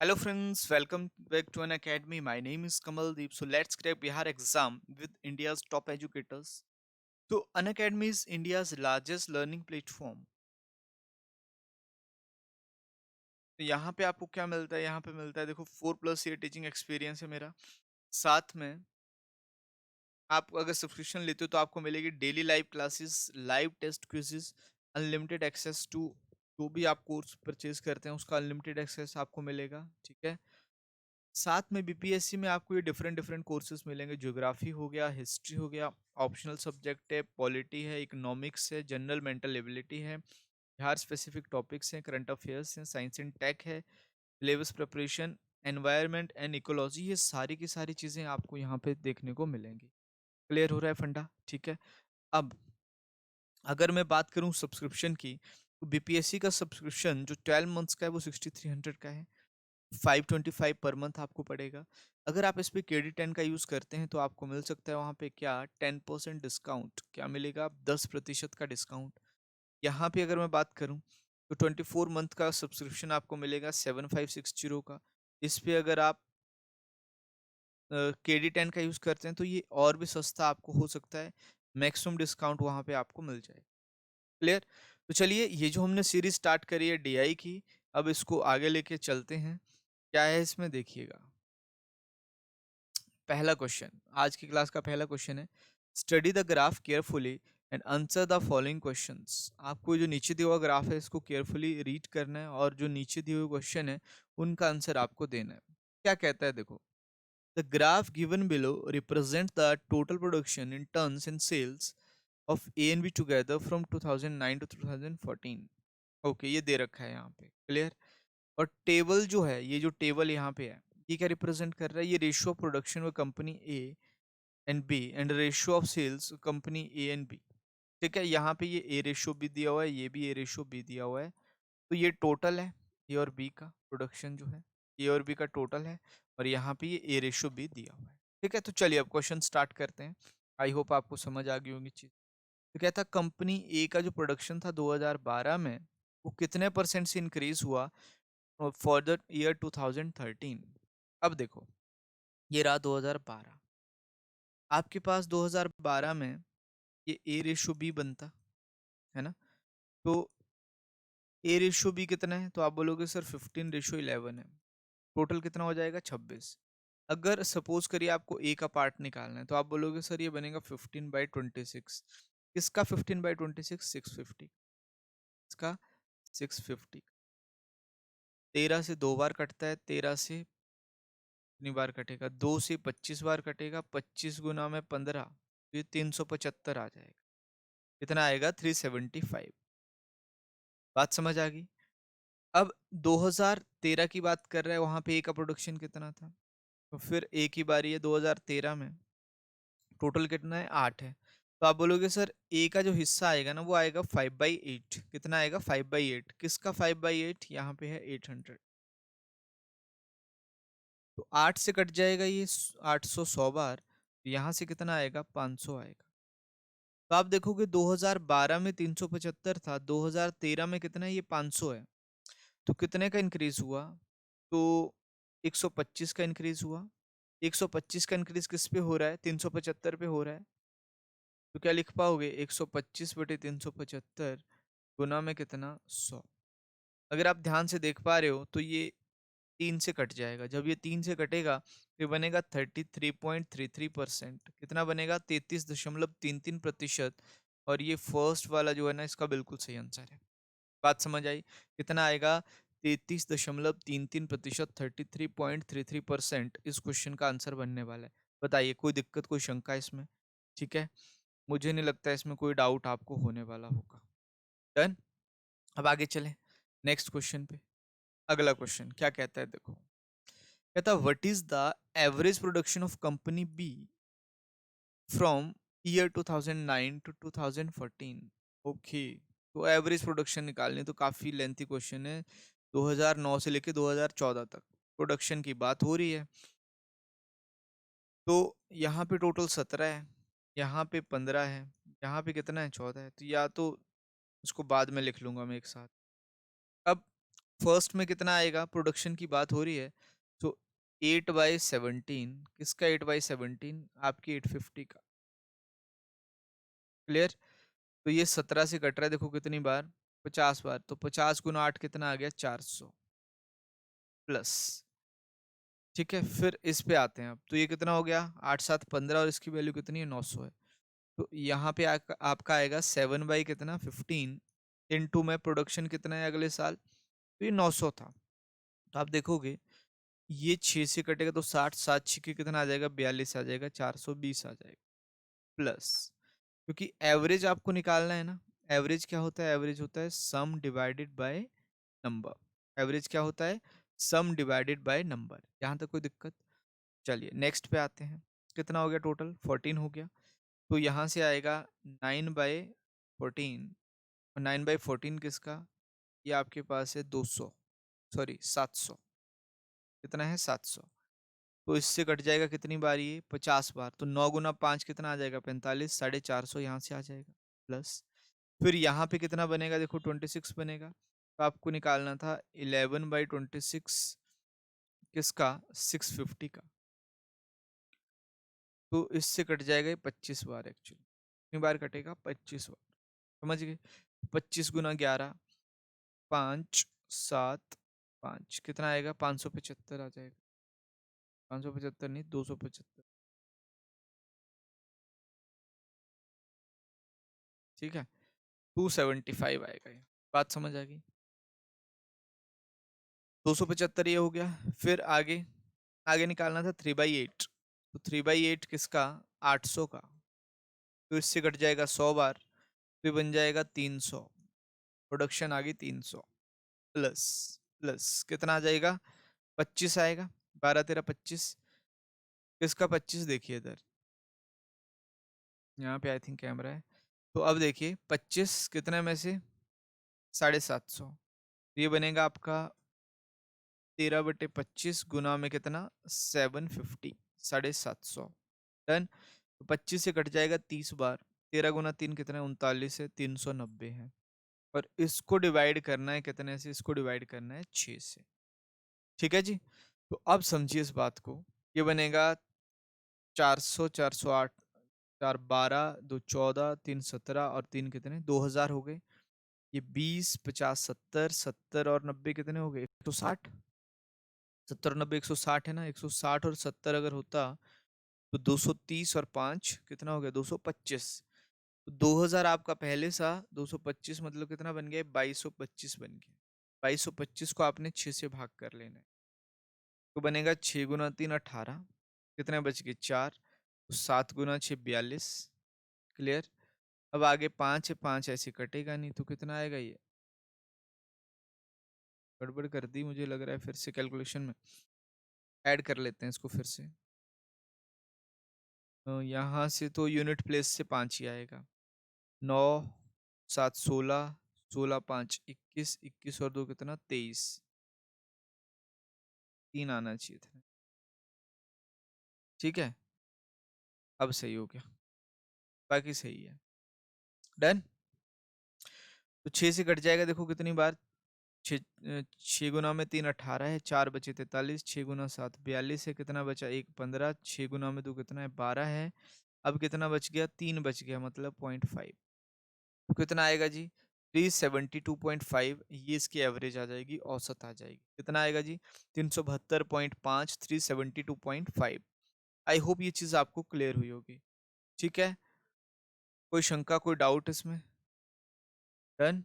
Hello friends, welcome back to an academy. My name is Kamaldeep. So let's crack Bihar exam with India's top educators. So Unacademy is India's largest learning platform. तो यहाँ पे आपको क्या मिलता है? यहाँ पे मिलता है देखो 4+ ईयर टीचिंग एक्सपीरियंस है मेरा। साथ में आप अगर सब्सक्रिप्शन लेते हो तो आपको मिलेगी daily live classes, live test quizzes, unlimited access to जो भी आप कोर्स परचेज करते हैं उसका अनलिमिटेड एक्सेस आपको मिलेगा। ठीक है। साथ में बीपीएससी में आपको ये डिफरेंट डिफरेंट कोर्सेज मिलेंगे। ज्योग्राफी हो गया, हिस्ट्री हो गया, ऑप्शनल सब्जेक्ट है, पॉलिटी है, इकोनॉमिक्स है, जनरल मेंटल एबिलिटी है, बिहार स्पेसिफिक टॉपिक्स हैं, करंट अफेयर्स हैं, साइंस एंड टेक है, syllabus preparation, environment and ecology, ये सारी की सारी चीज़ें आपको यहाँ पे देखने को मिलेंगी। क्लियर हो रहा है फंडा? ठीक है। अब अगर मैं बात करूँ सब्सक्रिप्शन की, तो बीपीएससी का सब्सक्रिप्शन जो 12 मंथ्स का है वो 6300 का है। 525 पर मंथ आपको पड़ेगा। अगर आप इस पे KD10 का यूज़ करते हैं तो आपको मिल सकता है वहाँ पे क्या 10% डिस्काउंट। क्या मिलेगा? 10% का डिस्काउंट। यहाँ पे अगर मैं बात करूँ तो 24 मंथ का सब्सक्रिप्शन आपको मिलेगा 7560 का। इस पे अगर आप KD10 का यूज़ करते हैं तो ये और भी सस्ता आपको हो सकता है। मैक्सिमम डिस्काउंट वहाँ पे आपको मिल जाए। क्लियर? तो चलिए, ये जो हमने सीरीज स्टार्ट करी है डीआई की, अब इसको आगे लेके चलते हैं। क्या है इसमें देखिएगा। पहला क्वेश्चन, आज की क्लास का पहला क्वेश्चन है, study the graph carefully and answer the following questions. आपको जो नीचे दिया हुआ ग्राफ है इसको केयरफुली रीड करना है और जो नीचे दिए हुए क्वेश्चन है उनका आंसर आपको देना है। क्या कहता है देखो, the graph given below represent the total production in tons and sales of A and B together from 2009 to 2014। Okay, ये दे रखा है यहाँ पे। क्लियर? और टेबल जो है, ये जो टेबल यहाँ पे है, ये क्या रिप्रेजेंट कर रहा है? ये रेशियो ऑफ प्रोडक्शन में company A and B and ratio of sales company A and B. ठीक है, यहाँ पे ये ए रेशियो भी दिया हुआ है, ये भी ए रेशियो भी दिया हुआ है। तो ये टोटल है ए और बी का प्रोडक्शन जो है, ए और बी का टोटल है, और यहाँ पे ये ए रेशियो भी दिया हुआ है। ठीक है, तो चलिए अब क्वेश्चन स्टार्ट करते हैं। आई होप आपको समझ आ गई होगी चीज। तो कहता कंपनी ए का जो प्रोडक्शन था 2012 में, वो कितने परसेंट से इंक्रीज हुआ फॉर द ईयर 2013। अब देखो, ये रहा 2012, आपके पास 2012 में ये ए रेशो बी बनता है ना। तो ए रेशो बी कितना है? तो आप बोलोगे सर 15:11 है। टोटल कितना हो जाएगा? 26। अगर सपोज करिए आपको ए का पार्ट निकालना है तो आप बोलोगे सर ये बनेगा 15/26। किसका 15/26? 650। इसका 650। 13 से 2 बार कटता है, 13 से कितनी बार कटेगा? 2 से 25 बार कटेगा, 25 गुना में 15, तो ये 375 आ जाएगा। कितना आएगा? 375। बात समझ आ गई? अब 2013 की बात कर रहा है, वहां पे ए का प्रोडक्शन कितना था? तो फिर ए की बारी है 2013 में, टोटल कितना है? 8 है। तो आप बोलोगे सर ए का जो हिस्सा आएगा ना वो आएगा 5/8। कितना आएगा? 5/8। किसका 5/8? यहाँ पे है 800। तो 8 से कट जाएगा ये 800 100 बार, तो यहाँ से कितना आएगा? 500 आएगा। तो आप देखोगे 2012 में 375 था, 2013 में कितना है? ये 500 है। तो कितने का इंक्रीज हुआ? तो 125 का इंक्रीज हुआ। 125 का इंक्रीज किस पे हो रहा है? 375 पे हो रहा है। तो क्या लिख पाओगे? 125/375 गुना में कितना? 100। अगर आप ध्यान से देख पा रहे हो तो ये 3 से कट जाएगा। जब ये 3 से कटेगा तो ये बनेगा 33.33%। कितना बनेगा? 33.33%। और ये फर्स्ट वाला जो है ना, इसका बिल्कुल सही आंसर है। बात समझ आई? कितना आएगा? 33.33%। 33.33% इस क्वेश्चन का आंसर बनने वाला है। बताइए, कोई दिक्कत, कोई शंका इसमें? ठीक है, मुझे नहीं लगता इसमें कोई डाउट आपको होने वाला होगा। डन। अब आगे चलें नेक्स्ट क्वेश्चन पे। अगला क्वेश्चन क्या कहता है देखो, कहता what is the average production of company B from year 2009 to 2014। Okay, तो एवरेज प्रोडक्शन निकालनी तो काफी लेंथी क्वेश्चन है। 2009 से लेके 2014 तक प्रोडक्शन की बात हो रही है। तो यहाँ पे टोटल 17 है, यहाँ पे 15 है, यहाँ पे कितना है? 14 है। तो या तो इसको बाद में लिख लूंगा मैं एक साथ। अब फर्स्ट में कितना आएगा, प्रोडक्शन की बात हो रही है, तो 8/17 किसका, 8/17 आपकी 850 का। क्लियर। तो ये 17 से कट रहा है, देखो कितनी बार, 50 बार, तो 50 × 8 कितना आ गया, 400 प्लस। ठीक है, फिर इस पे आते हैं अब, तो ये कितना हो गया, 8×7 = 15 और इसकी वैल्यू कितनी है, 900 है। तो यहाँ पे आपका आएगा 7/15 इंटू में प्रोडक्शन कितना है अगले साल, तो ये 900 था। तो आप देखोगे ये 6 से कटेगा तो 60, 7×6 कितना आ जाएगा, 42 आ जाएगा, 420 आ जाएगा प्लस, क्योंकि एवरेज आपको निकालना है ना। एवरेज क्या होता है, एवरेज होता है सम डिवाइडेड बाय नंबर। एवरेज क्या होता है, सम डिवाइडेड बाय नंबर। यहाँ तक कोई दिक्कत। चलिए नेक्स्ट पे आते हैं, कितना हो गया टोटल, 14 हो गया। तो यहाँ से आएगा 9/14, और 9/14 किसका, ये आपके पास है 200, सॉरी 700, कितना है 700। तो इससे कट जाएगा कितनी बार, ये 50 बार, तो 9×5 कितना आ जाएगा, 45, 450 यहाँ से आ जाएगा प्लस। फिर यहाँ पे कितना बनेगा, देखो 26 बनेगा, तो आपको निकालना था 11/26 किसका, 650 का। तो इससे कट जाएगा ये 25 बार, एक्चुअली कितनी बार कटेगा, 25 बार। समझ गए, 25 × 11, 5, 7, 5 कितना आएगा, 575 आ जाएगा, 575 नहीं, 275। ठीक है, 275 आएगा ये। बात समझ आ गई, 275 ये हो गया। फिर आगे, आगे निकालना था 3/8, तो 3/8 किसका, 800 का। तो इससे कट जाएगा 100 बार, फिर बन जाएगा 300, प्रोडक्शन आ गई 300 प्लस, प्लस कितना आ जाएगा, 25 आएगा, 12×13 = 25, किसका 25, देखिए इधर, यहाँ पे आई थिंक कैमरा है। तो अब देखिए 25 कितने में से, 750, ये बनेगा आपका 13/25 गुना में कितना, 750, 750। डन। तो 25 से कट जाएगा 30 बार, 13 × 3 कितना है, 39 है, 390 है। और इसको डिवाइड करना है कितने से, इसको डिवाइड करना है 6 से। ठीक है जी। तो अब समझिए इस बात को, ये बनेगा 400, 408, 412, 214, 317 और 3 कितने, 2000 हो गए। ये 20, 50, 70, 70 और 90 कितने हो गए, 160। 70 और 90 160 है ना, 160 और 70 अगर होता तो 230 और 5 कितना हो गया, 225। तो 2000 आपका पहले सा, 225 मतलब कितना बन गया, 2225 बन गया। 2225 को आपने 6 से भाग कर लेना है, तो बनेगा 6 × 3 18, कितने बच गए, 4, तो 7 × 6 42। क्लियर। अब आगे 5 है, 5 ऐसे कटेगा नहीं, तो कितना आएगा, ये गड़बड़ कर दी मुझे लग रहा है, फिर से कैलकुलेशन में ऐड कर लेते हैं इसको फिर से। यहाँ से तो यूनिट प्लेस से 5 ही आएगा, 9, 7, 16, 16, 5, 21, 21 और 2 कितना, 23, 3 आना चाहिए था। ठीक है, अब सही हो गया, बाकी सही है। डन। तो 6 से कट जाएगा, देखो कितनी बार, 6 गुना में 3 18 है, 4 बचे 43, 6 × 7 42 है, कितना बचा, 1 15, 6 गुना में 2 कितना है, 12 है। अब कितना बच गया, 3 बच गया, मतलब 0.5। तो कितना आएगा जी, 372.5, ये इसकी एवरेज आ जाएगी, औसत आ जाएगी। कितना आएगा जी, 372.5, 372.5। आई होप ये चीज़ आपको क्लियर हुई होगी। ठीक है, कोई शंका, कोई डाउट इसमें। डन।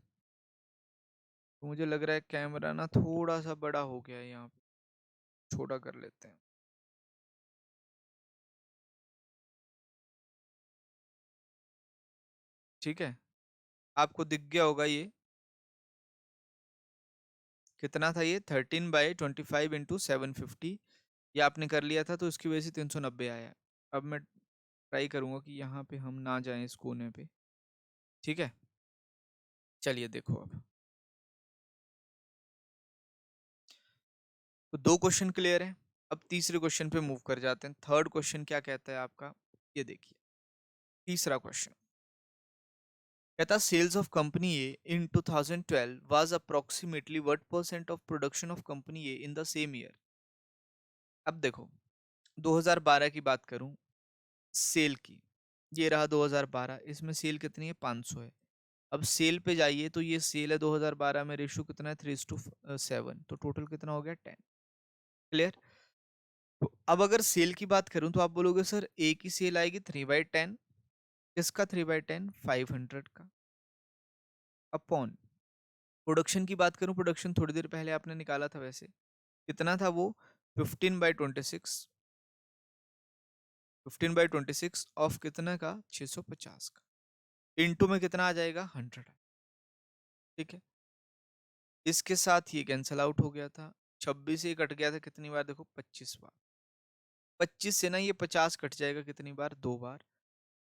तो मुझे लग रहा है कैमरा ना थोड़ा सा बड़ा हो गया है, यहाँ पे छोटा कर लेते हैं। ठीक है, आपको दिख गया होगा ये कितना था, ये 13/25 × 750, ये आपने कर लिया था, तो इसकी वजह से 390 आया। अब मैं ट्राई करूंगा कि यहाँ पे हम ना जाएं इस कोने पे। ठीक है, चलिए देखो अब, तो 2 क्वेश्चन क्लियर है। अब तीसरे क्वेश्चन पे मूव कर जाते हैं। थर्ड क्वेश्चन क्या कहता है आपका, ये देखिए, तीसरा क्वेश्चन, कहता sales of company A in 2012 was approximately what percent of production of company A in the same year. अब देखो 2012 की बात करूं सेल की, ये रहा 2012, इसमें सेल कितनी है 500 है। अब सेल पे जाइए तो ये सेल है 2012 में, रेशो कितना है 3:7, तो टोटल कितना हो गया 10। क्लियर। तो अब अगर सेल की बात करूं तो आप बोलोगे सर ए की सेल आएगी 3/10, किसका 3/10 500 का, अपॉन प्रोडक्शन की बात करूं, प्रोडक्शन थोड़ी देर पहले आपने निकाला था वैसे, कितना था वो 15/26, 15/26 ऑफ कितना का 650 का, इनटू में कितना आ जाएगा 100। ठीक है, इसके साथ ये कैंसल आउट हो गया था, 26 से कट गया था कितनी बार देखो 25 बार, 25 से ना ये 50 कट जाएगा कितनी बार 2 बार,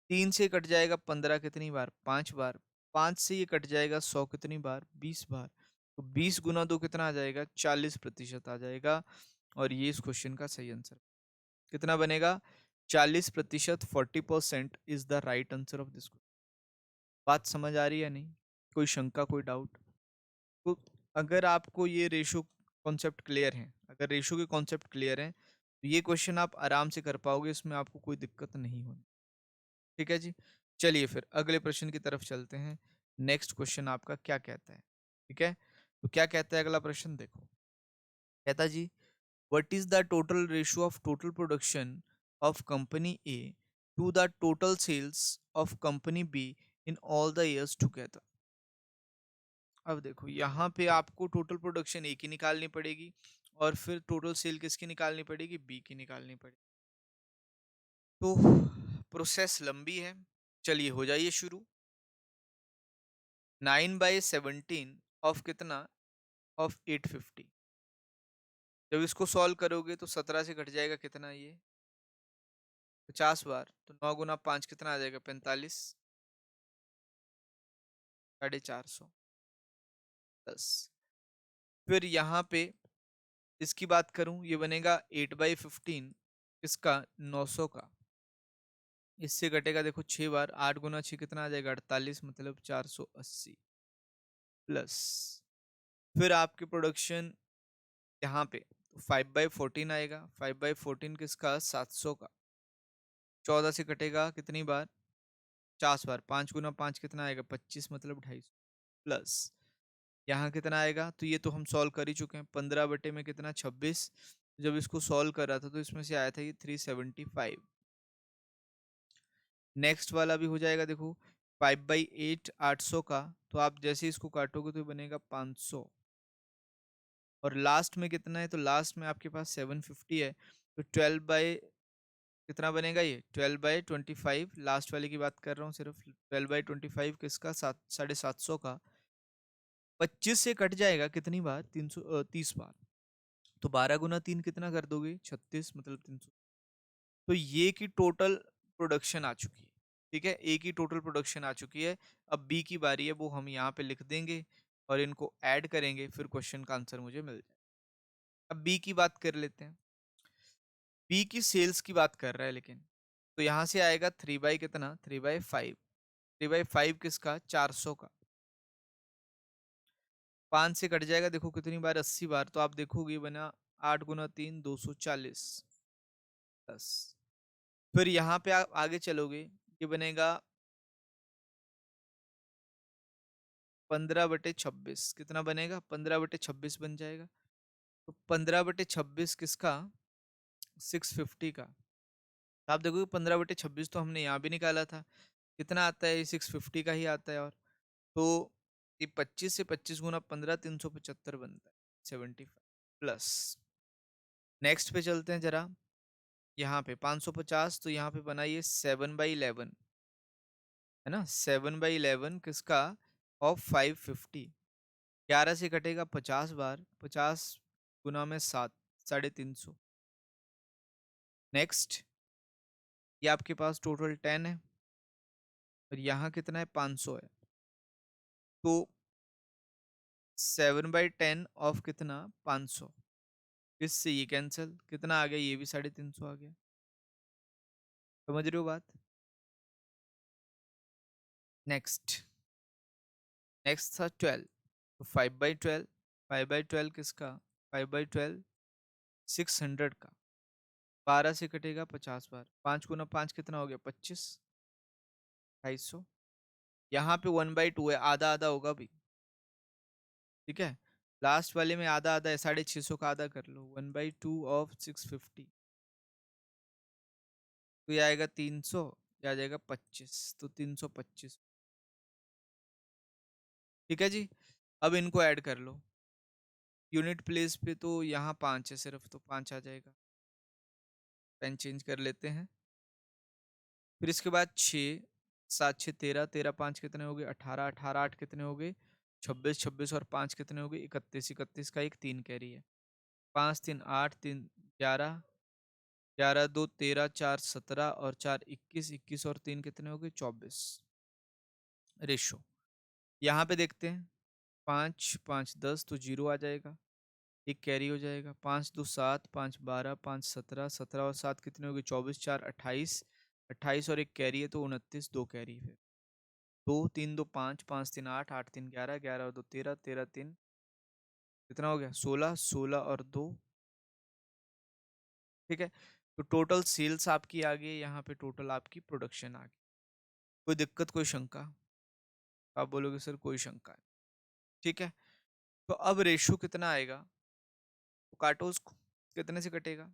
3 से कट जाएगा 15 कितनी बार 5 बार, 5 से ये कट जाएगा 100 कितनी बार 20 बार, तो 20 गुना 2 कितना आ जाएगा 40% आ जाएगा। और ये इस क्वेश्चन का सही आंसर कितना बनेगा 40%, 40% is the right answer of this. बात समझ आ रही है नहीं, कोई शंका कोई डाउट? तो अगर आपको ये रेशो कॉन्सेप्ट क्लियर है, अगर रेशो के कॉन्सेप्ट क्लियर है तो ये क्वेश्चन आप आराम से कर पाओगे, इसमें आपको कोई दिक्कत नहीं होनी। ठीक है जी, चलिए फिर अगले प्रश्न की तरफ चलते हैं। नेक्स्ट क्वेश्चन आपका क्या कहता है? ठीक है, तो क्या कहता है अगला प्रश्न देखो। कहता जी what is the total ratio of total production of company A to the total sales of company B in all the years together. अब देखो यहाँ पे आपको टोटल प्रोडक्शन ए की निकालनी पड़ेगी और फिर टोटल सेल किसकी निकालनी पड़ेगी बी की निकालनी पड़ेगी। तो प्रोसेस लंबी है, चलिए हो जाइए शुरू। 9/17 ऑफ कितना ऑफ 850, जब इसको सॉल्व करोगे तो 17 से घट जाएगा कितना ये 50 बार, तो 9 गुना 5 कितना आ जाएगा 45, 450 10। फिर यहाँ पे इसकी बात करूं ये बनेगा 8/15 किसका 900 का, इससे घटेगा देखो 6 बार, 8 गुना 6 कितना आ जाएगा 48, मतलब 480 प्लस, फिर आपकी प्रोडक्शन यहाँ पे 5/14 आएगा, 5/14 किसका 700 का, 14 से कटेगा कितनी बार 50 बार, 5 गुना 5 कितना आएगा 25, मतलब 250 प्लस यहाँ कितना आएगा, तो ये तो हम सॉल्व कर ही चुके हैं, 15 बटे में कितना 26, जब इसको सॉल्व कर रहा था तो इसमें से आया था ये 375। नेक्स्ट वाला भी हो जाएगा देखो 5/8 800 का, तो आप जैसे इसको काटोगे तो बनेगा 500, और लास्ट में कितना है, तो लास्ट में आपके पास 750 है, तो 12 बाई कितना बनेगा ये 12/25, लास्ट वाले की बात कर रहा हूँ सिर्फ, 12/25 किसका 750 का, 25 से कट जाएगा कितनी बार 330 बार, तो 12 गुना 3 कितना कर दोगे 36, मतलब 300। तो ये की टोटल प्रोडक्शन आ चुकी है। ठीक है, ए की टोटल प्रोडक्शन आ चुकी है। अब बी की बारी है, वो हम यहाँ पे लिख देंगे और इनको ऐड करेंगे, फिर क्वेश्चन का आंसर मुझे मिल जाए। अब बी की बात कर लेते हैं, बी की सेल्स की बात कर रहा है लेकिन, तो यहाँ से आएगा 3 बाई कितना 3/5, 3/5 किसका 400 का, 5 से कट जाएगा देखो कितनी बार 80 बार, तो आप देखोगे बना 8 गुना 3 240 10। फिर यहाँ पे आप आगे चलोगे, ये बनेगा 15/26, कितना बनेगा 15/26 बन जाएगा, तो 15/26 किसका 650 का, तो आप देखोगे 15/26 तो हमने यहाँ भी निकाला था, कितना आता है ये 650 का ही आता है, और तो ये 25 से 25 गुना 15 375 बनता है 75 प्लस। नेक्स्ट पे चलते हैं जरा, यहाँ पे 550, तो यहाँ पे बनाइए 7/11, है ना 7/11 किसका ऑफ 550, 11 से कटेगा 50 बार, 50 गुना में 7 350। नेक्स्ट ये आपके पास टोटल 10 है और यहाँ कितना है 500 है, तो 7/10 ऑफ कितना 500, इससे ये कैंसिल, कितना आ गया ये भी 350 आ गया। समझ रहे हो बात? नेक्स्ट नेक्स्ट था 12, तो 5/12, 5/12 किसका, 5/12 600 का, 12 से कटेगा 50 बार, 5 × 5 कितना हो गया 25, 250। यहाँ पे 1/2 है, आधा आधा होगा भी, ठीक है। लास्ट वाले में आधा आधा है, 650 का आधा कर लो, 1/2 ऑफ 650, तो ये आएगा 300, ये आ जाएगा 25, तो 325, ठीक है जी। अब इनको ऐड कर लो, यूनिट प्लेस पे तो यहाँ 5 है सिर्फ, तो 5 आ जाएगा, पेन चेंज कर लेते हैं। फिर इसके बाद 6, 7 6 13, 13 5 कितने हो गए 18, 18 8 कितने हो गए 26, 26 और 5 कितने हो गए 31, 31 का एक 3 कैरी है, 5 3 8 3 11, 11 2 13 4 17 और 4 21, 21 और 3 कितने हो गए 24 रेशो। यहाँ पे देखते हैं 5 5 10 तो 0 आ जाएगा, एक कैरी हो जाएगा, 5 2 7, 5 12, 5 17, 17 और 7 कितने हो गए 24, 4 28, 28 और एक कैरी है तो 29, दो कैरी, फिर 2 3 2 5, 5 3 8, 8 3 11, 11 और 2 13, 13 3 कितना हो गया 16, 16 और 2, ठीक है। तो टोटल सेल्स आपकी आ गई, यहाँ पे टोटल आपकी प्रोडक्शन आ गई। कोई दिक्कत, कोई शंका? आप बोलोगे सर कोई शंका है, ठीक है। तो अब रेशो कितना आएगा, तो काटो उसको, कितने से कटेगा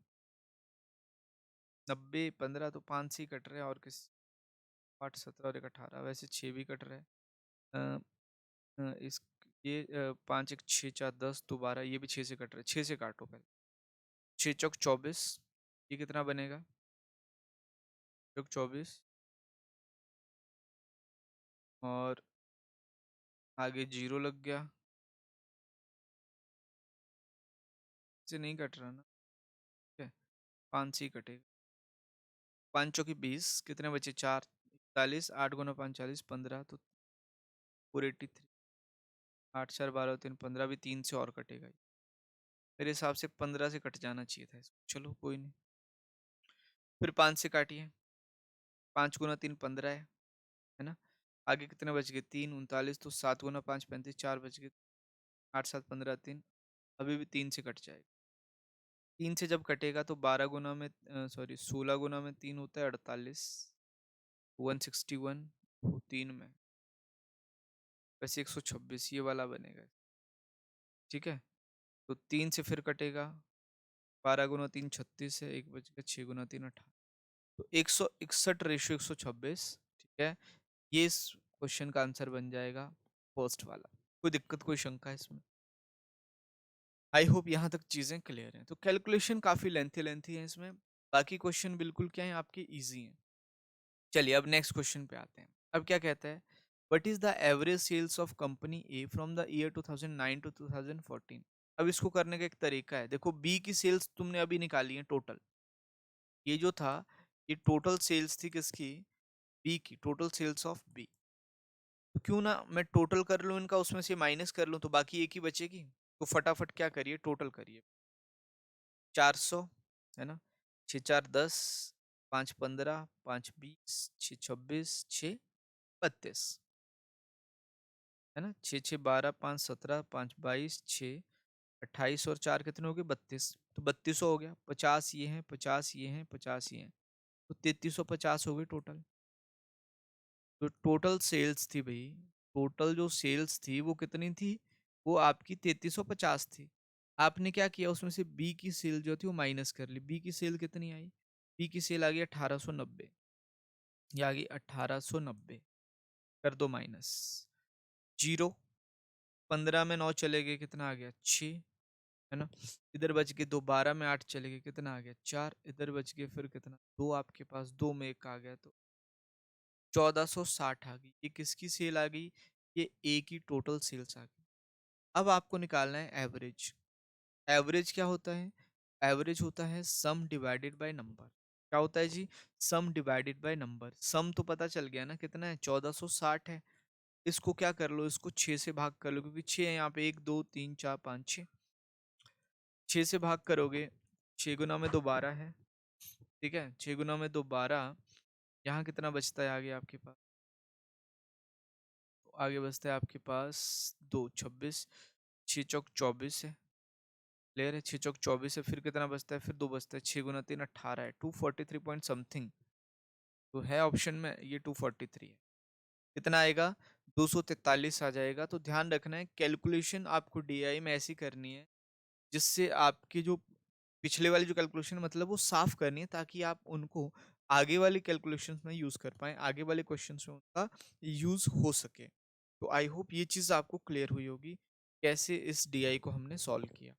90, 15, तो 5 से ही कट रहे हैं, और किस 8 17 और एक 18, वैसे 6 भी कट रहे हैं। अ, इस ये 5 1 6 4 10 तो 12, ये भी 6 से कट रहे हैं, 6 से काटो पहले, 6 चौक 24, ये कितना बनेगा चौक 24, और आगे 0 लग गया, से नहीं कट रहा ना, ठीक है, 5 से ही कटेगा, 5 चौकी 20, कितने बचे 4 41, 8 गुना 5 40, 15, तो 483, 8 4 12 3 15, भी 3 से और कटेगा, मेरे हिसाब से 15 से कट जाना चाहिए था इसको, चलो कोई नहीं। फिर 5 से काटिए, 5 गुना 3 15 है ना। आगे कितने बच गए 3 39, तो 7 गुना 5 35, 4 बच गए, 8 7 15 3, अभी भी 3 से कट जाएगा, 3 से जब कटेगा तो 12 गुना में सॉरी 16 गुना में 3 होता है 48, 161, वो 3 में वैसे 126, ये वाला बनेगा, ठीक है। तो 3 से फिर कटेगा, 12 गुना 3 36 है, एक बच गया, 6 गुना 3 18, तो 161 रेशो 126, ठीक है। ये इस क्वेश्चन का आंसर बन जाएगा फर्स्ट वाला। कोई दिक्कत, कोई शंका है इसमें? आई होप यहाँ तक चीजें क्लियर हैं। तो कैलकुलेशन काफी लेंथी लेंथी है इसमें, बाकी क्वेश्चन बिल्कुल क्या है आपके इजी हैं। चलिए अब नेक्स्ट क्वेश्चन पे आते हैं। अब क्या कहता है, what is the average sales of company A from the year 2009 to 2014। अब इसको करने का एक तरीका है, देखो बी की सेल्स तुमने अभी निकाली है टोटल, ये जो था ये टोटल सेल्स थी किसकी, बी की, टोटल सेल्स ऑफ बी। तो क्यों ना मैं टोटल कर लूं इनका, उसमें से माइनस कर लूं, तो बाकी एक ही बचेगी। तो फटाफट क्या करिए, टोटल करिए, 400 है ना, 6 4 10, 5 15, 5 20, 6 26, 6 32 है ना, 6 6 12, 5 17, 5 22, 6 28 और 4 कितने हो गए 32, तो 3200 हो गया, 50 ये हैं, 50 ये हैं, 50 ये हैं, तो 3350 हो गई टोटल। तो टोटल सेल्स थी भाई, टोटल जो सेल्स थी वो कितनी थी, वो आपकी 3350 थी। आपने क्या किया, उसमें से बी की सेल जो थी वो माइनस कर ली, बी की सेल कितनी आई, बी की सेल आ गई 1890, ये आ गई 1890, कर दो माइनस, 0, 15 में 9 चले गए, कितना आ गया 6 है ना, इधर बच गए 2, 12 में 8 चले गए, कितना आ गया 4, इधर बच गए फिर कितना 2, आपके पास 2 में 1 आ गया, तो 1460 आ गई। ये किसकी सेल आ गई, ये ए की टोटल सेल्स आ गई। अब आपको निकालना है एवरेज। एवरेज क्या होता है, एवरेज होता है सम डिवाइडेड बाय नंबर। क्या होता है जी, सम डिवाइडेड बाय नंबर। सम तो पता चल गया ना कितना है 1460 है, इसको क्या कर लो, इसको 6 से भाग कर लो, क्योंकि 6 है यहाँ पे, 1 2 3 4 5 6, 6 से भाग करोगे, 6 गुना में 2 12 है, ठीक है, 6 गुना में 2 12, यहाँ कितना बचता है आगे आपके पास, आगे बचता है आपके पास 2, 26, 6 चौक 24 है। क्लियर है, 6 चौक 24 है, फिर कितना बचता है, फिर 2 बचता है, 6 गुना 3 18 है, 243 पॉइंट समथिंग। तो है ऑप्शन में ये 243 है। कितना आएगा, 243 आ जाएगा। तो ध्यान रखना है कैलकुलेशन आपको डीआई में ऐसी करनी है जिससे आपकी जो पिछले वाली जो कैलकुलेशन मतलब वो साफ करनी है, ताकि आप उनको आगे वाली कैलकुलेशंस में यूज कर पाए, आगे वाले क्वेश्चंस में उनका यूज हो सके। तो आई होप ये चीज आपको क्लियर हुई होगी कैसे इस डीआई को हमने सॉल्व किया।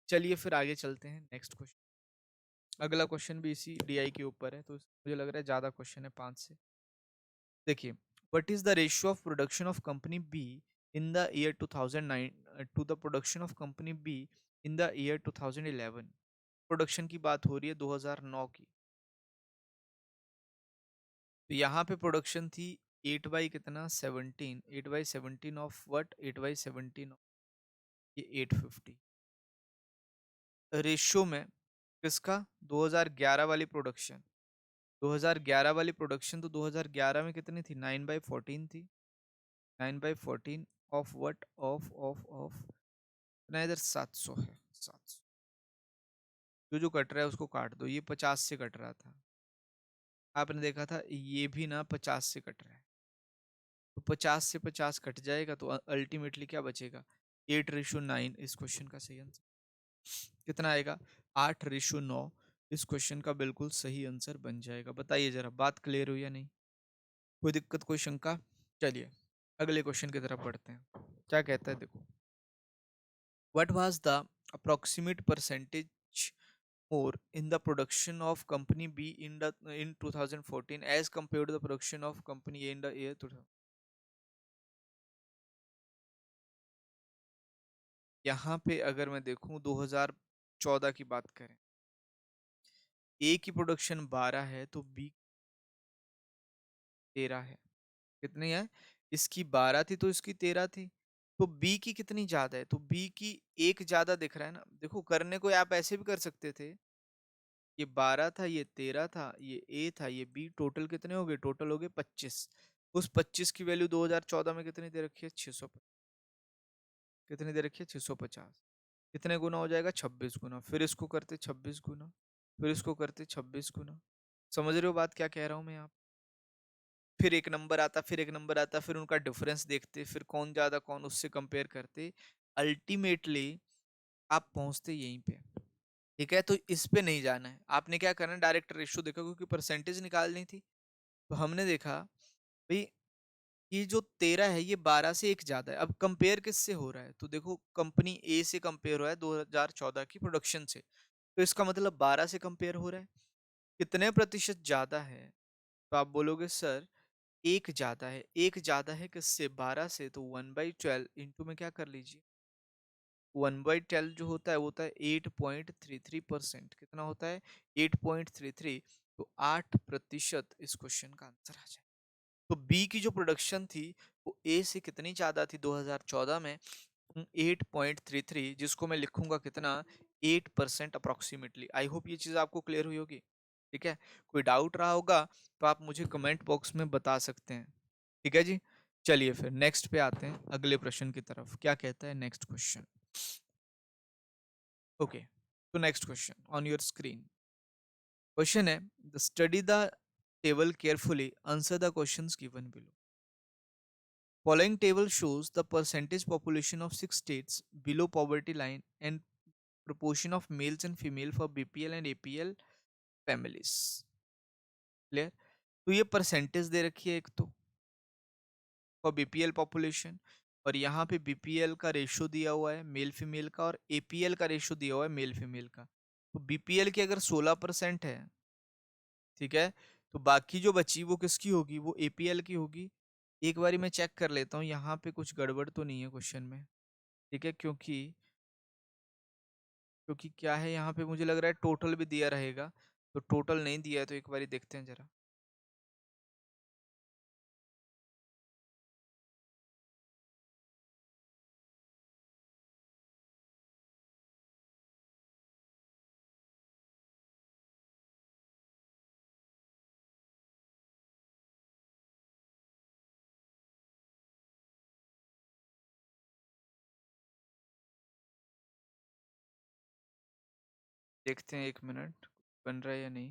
चलिए फिर आगे चलते हैं नेक्स्ट क्वेश्चन। अगला क्वेश्चन भी इसी डीआई के ऊपर है, तो मुझे लग रहा है ज्यादा क्वेश्चन है 5 से। देखिए, what is the ratio of production of company B in the year 2009 to the production of company B in the year 2011। Production की बात हो रही है 2009 की। तो यहाँ पे प्रोडक्शन थी 8 बाई कितना 17, 8 बाई 17 ऑफ व्हाट, 8 बाई 17 ये 850 रेशियो में किसका, 2011 वाली प्रोडक्शन। 2011 वाली प्रोडक्शन तो 2011 में कितनी थी, 9 बाई 14 थी। 9 बाई 14 ऑफ व्हाट, ऑफ ना, इधर 700 है, 700। जो जो कट रहा है उसको काट दो, ये 50 से कट रहा था, आपने देखा था ये भी ना 50 से कट रहा है। तो 50 से 50 कट जाएगा तो अल्टीमेटली क्या बचेगा, 8:9 इस क्वेश्चन का सही आंसर कितना आएगा, 8:9 इस क्वेश्चन का बिल्कुल सही आंसर बन जाएगा। बताइए जरा, बात क्लियर हुई या नहीं, कोई दिक्कत कोई शंका। चलिए अगले क्वेश्चन की तरफ बढ़ते हैं, क्या कहता है देखो। What was the approximate percentage more in the production of company B in 2014 as compared to the production of company A in the year 2000? यहाँ पे अगर मैं देखूं 2014 की बात करें, ए की प्रोडक्शन 12 है तो बी 13 है। कितनी है, इसकी 12 थी तो इसकी 13 थी। तो बी की कितनी ज्यादा है, तो बी की एक ज्यादा दिख रहा है ना। देखो करने को आप ऐसे भी कर सकते थे, ये 12 था, ये 13 था, ये ए था, ये बी, टोटल कितने हो गए, टोटल हो गए 25। उस 25 की वैल्यू 2014 में कितनी दे रखी है, 600। कितनी दे रखी है, 650। कितने गुना हो जाएगा, 26 गुना। फिर इसको करते 26 गुना, फिर इसको करते 26 गुना। समझ रहे हो बात क्या कह रहा हूँ मैं आप। फिर एक नंबर आता, फिर एक नंबर आता, फिर उनका डिफरेंस देखते, फिर कौन ज्यादा कौन, उससे कंपेयर करते, अल्टीमेटली आप पहुंचते यहीं पे। ठीक है, तो इस पे नहीं जाना है, आपने क्या करना है, डायरेक्ट रेशियो देखा, क्योंकि परसेंटेज निकालनी थी। तो हमने देखा भाई ये जो 13 है ये 12 से एक ज्यादा है। अब कंपेयर किससे हो रहा है, तो देखो कंपनी ए से कंपेयर हो रहा है 2014 की प्रोडक्शन से, तो इसका मतलब 12 से कंपेयर हो रहा है। कितने प्रतिशत ज्यादा है, तो आप बोलोगे सर एक ज्यादा है। एक ज्यादा है किससे, 12 से, तो 1/12 इंटू में क्या कर लीजिए, 1/12 जो होता है वो होता है 8.33%। कितना होता है, 8.33। तो 8% इस क्वेश्चन का आंसर आ जाए। तो बी की जो प्रोडक्शन थी वो ए से कितनी ज्यादा थी 2014 में, 8.33, जिसको मैं लिखूंगा कितना, 8% अप्रोक्सीमेटली। आई होप ये चीज आपको क्लियर हुई होगी। ठीक है, कोई डाउट रहा होगा तो आप मुझे कमेंट बॉक्स में बता सकते हैं। ठीक है जी, चलिए फिर नेक्स्ट पे आते हैं, अगले प्रश्न की तरफ। क्या कहता है नेक्स्ट क्वेश्चन। ओके, तो next question on your screen. Question है, the study the table carefully, answer the questions given below. Following table shows the percentage population of 6 states below poverty line and proportion of males and female for BPL and APL families. Clear, तो ये percentage दे रखी है एक तो for BPL population, और यहाँ पे BPL का रेशियो दिया हुआ है मेल फीमेल का, और एपीएल का रेशियो दिया हुआ है मेल फीमेल का। तो बीपीएल की अगर 16% है, ठीक है, तो बाकी जो बची वो किसकी होगी, वो एपीएल की होगी। एक बारी मैं चेक कर लेता हूँ यहाँ पे कुछ गड़बड़ तो नहीं है क्वेश्चन में। ठीक है, क्योंकि क्योंकि क्या है यहाँ पे, मुझे लग रहा है टोटल भी दिया रहेगा, तो टोटल नहीं दिया है, तो एक बारी देखते हैं जरा। देखते हैं, 1 मिनट बन रहा है या नहीं।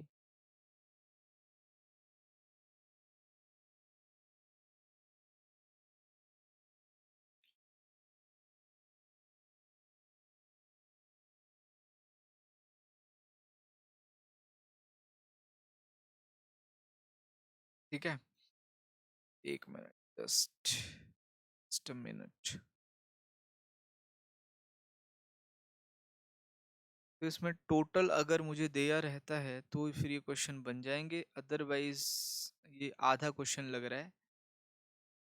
ठीक है, 1 मिनट, जस्ट अ मिनट। तो इसमें टोटल अगर मुझे दिया रहता है तो फिर ये क्वेश्चन बन जाएंगे, अदरवाइज ये आधा क्वेश्चन लग रहा है।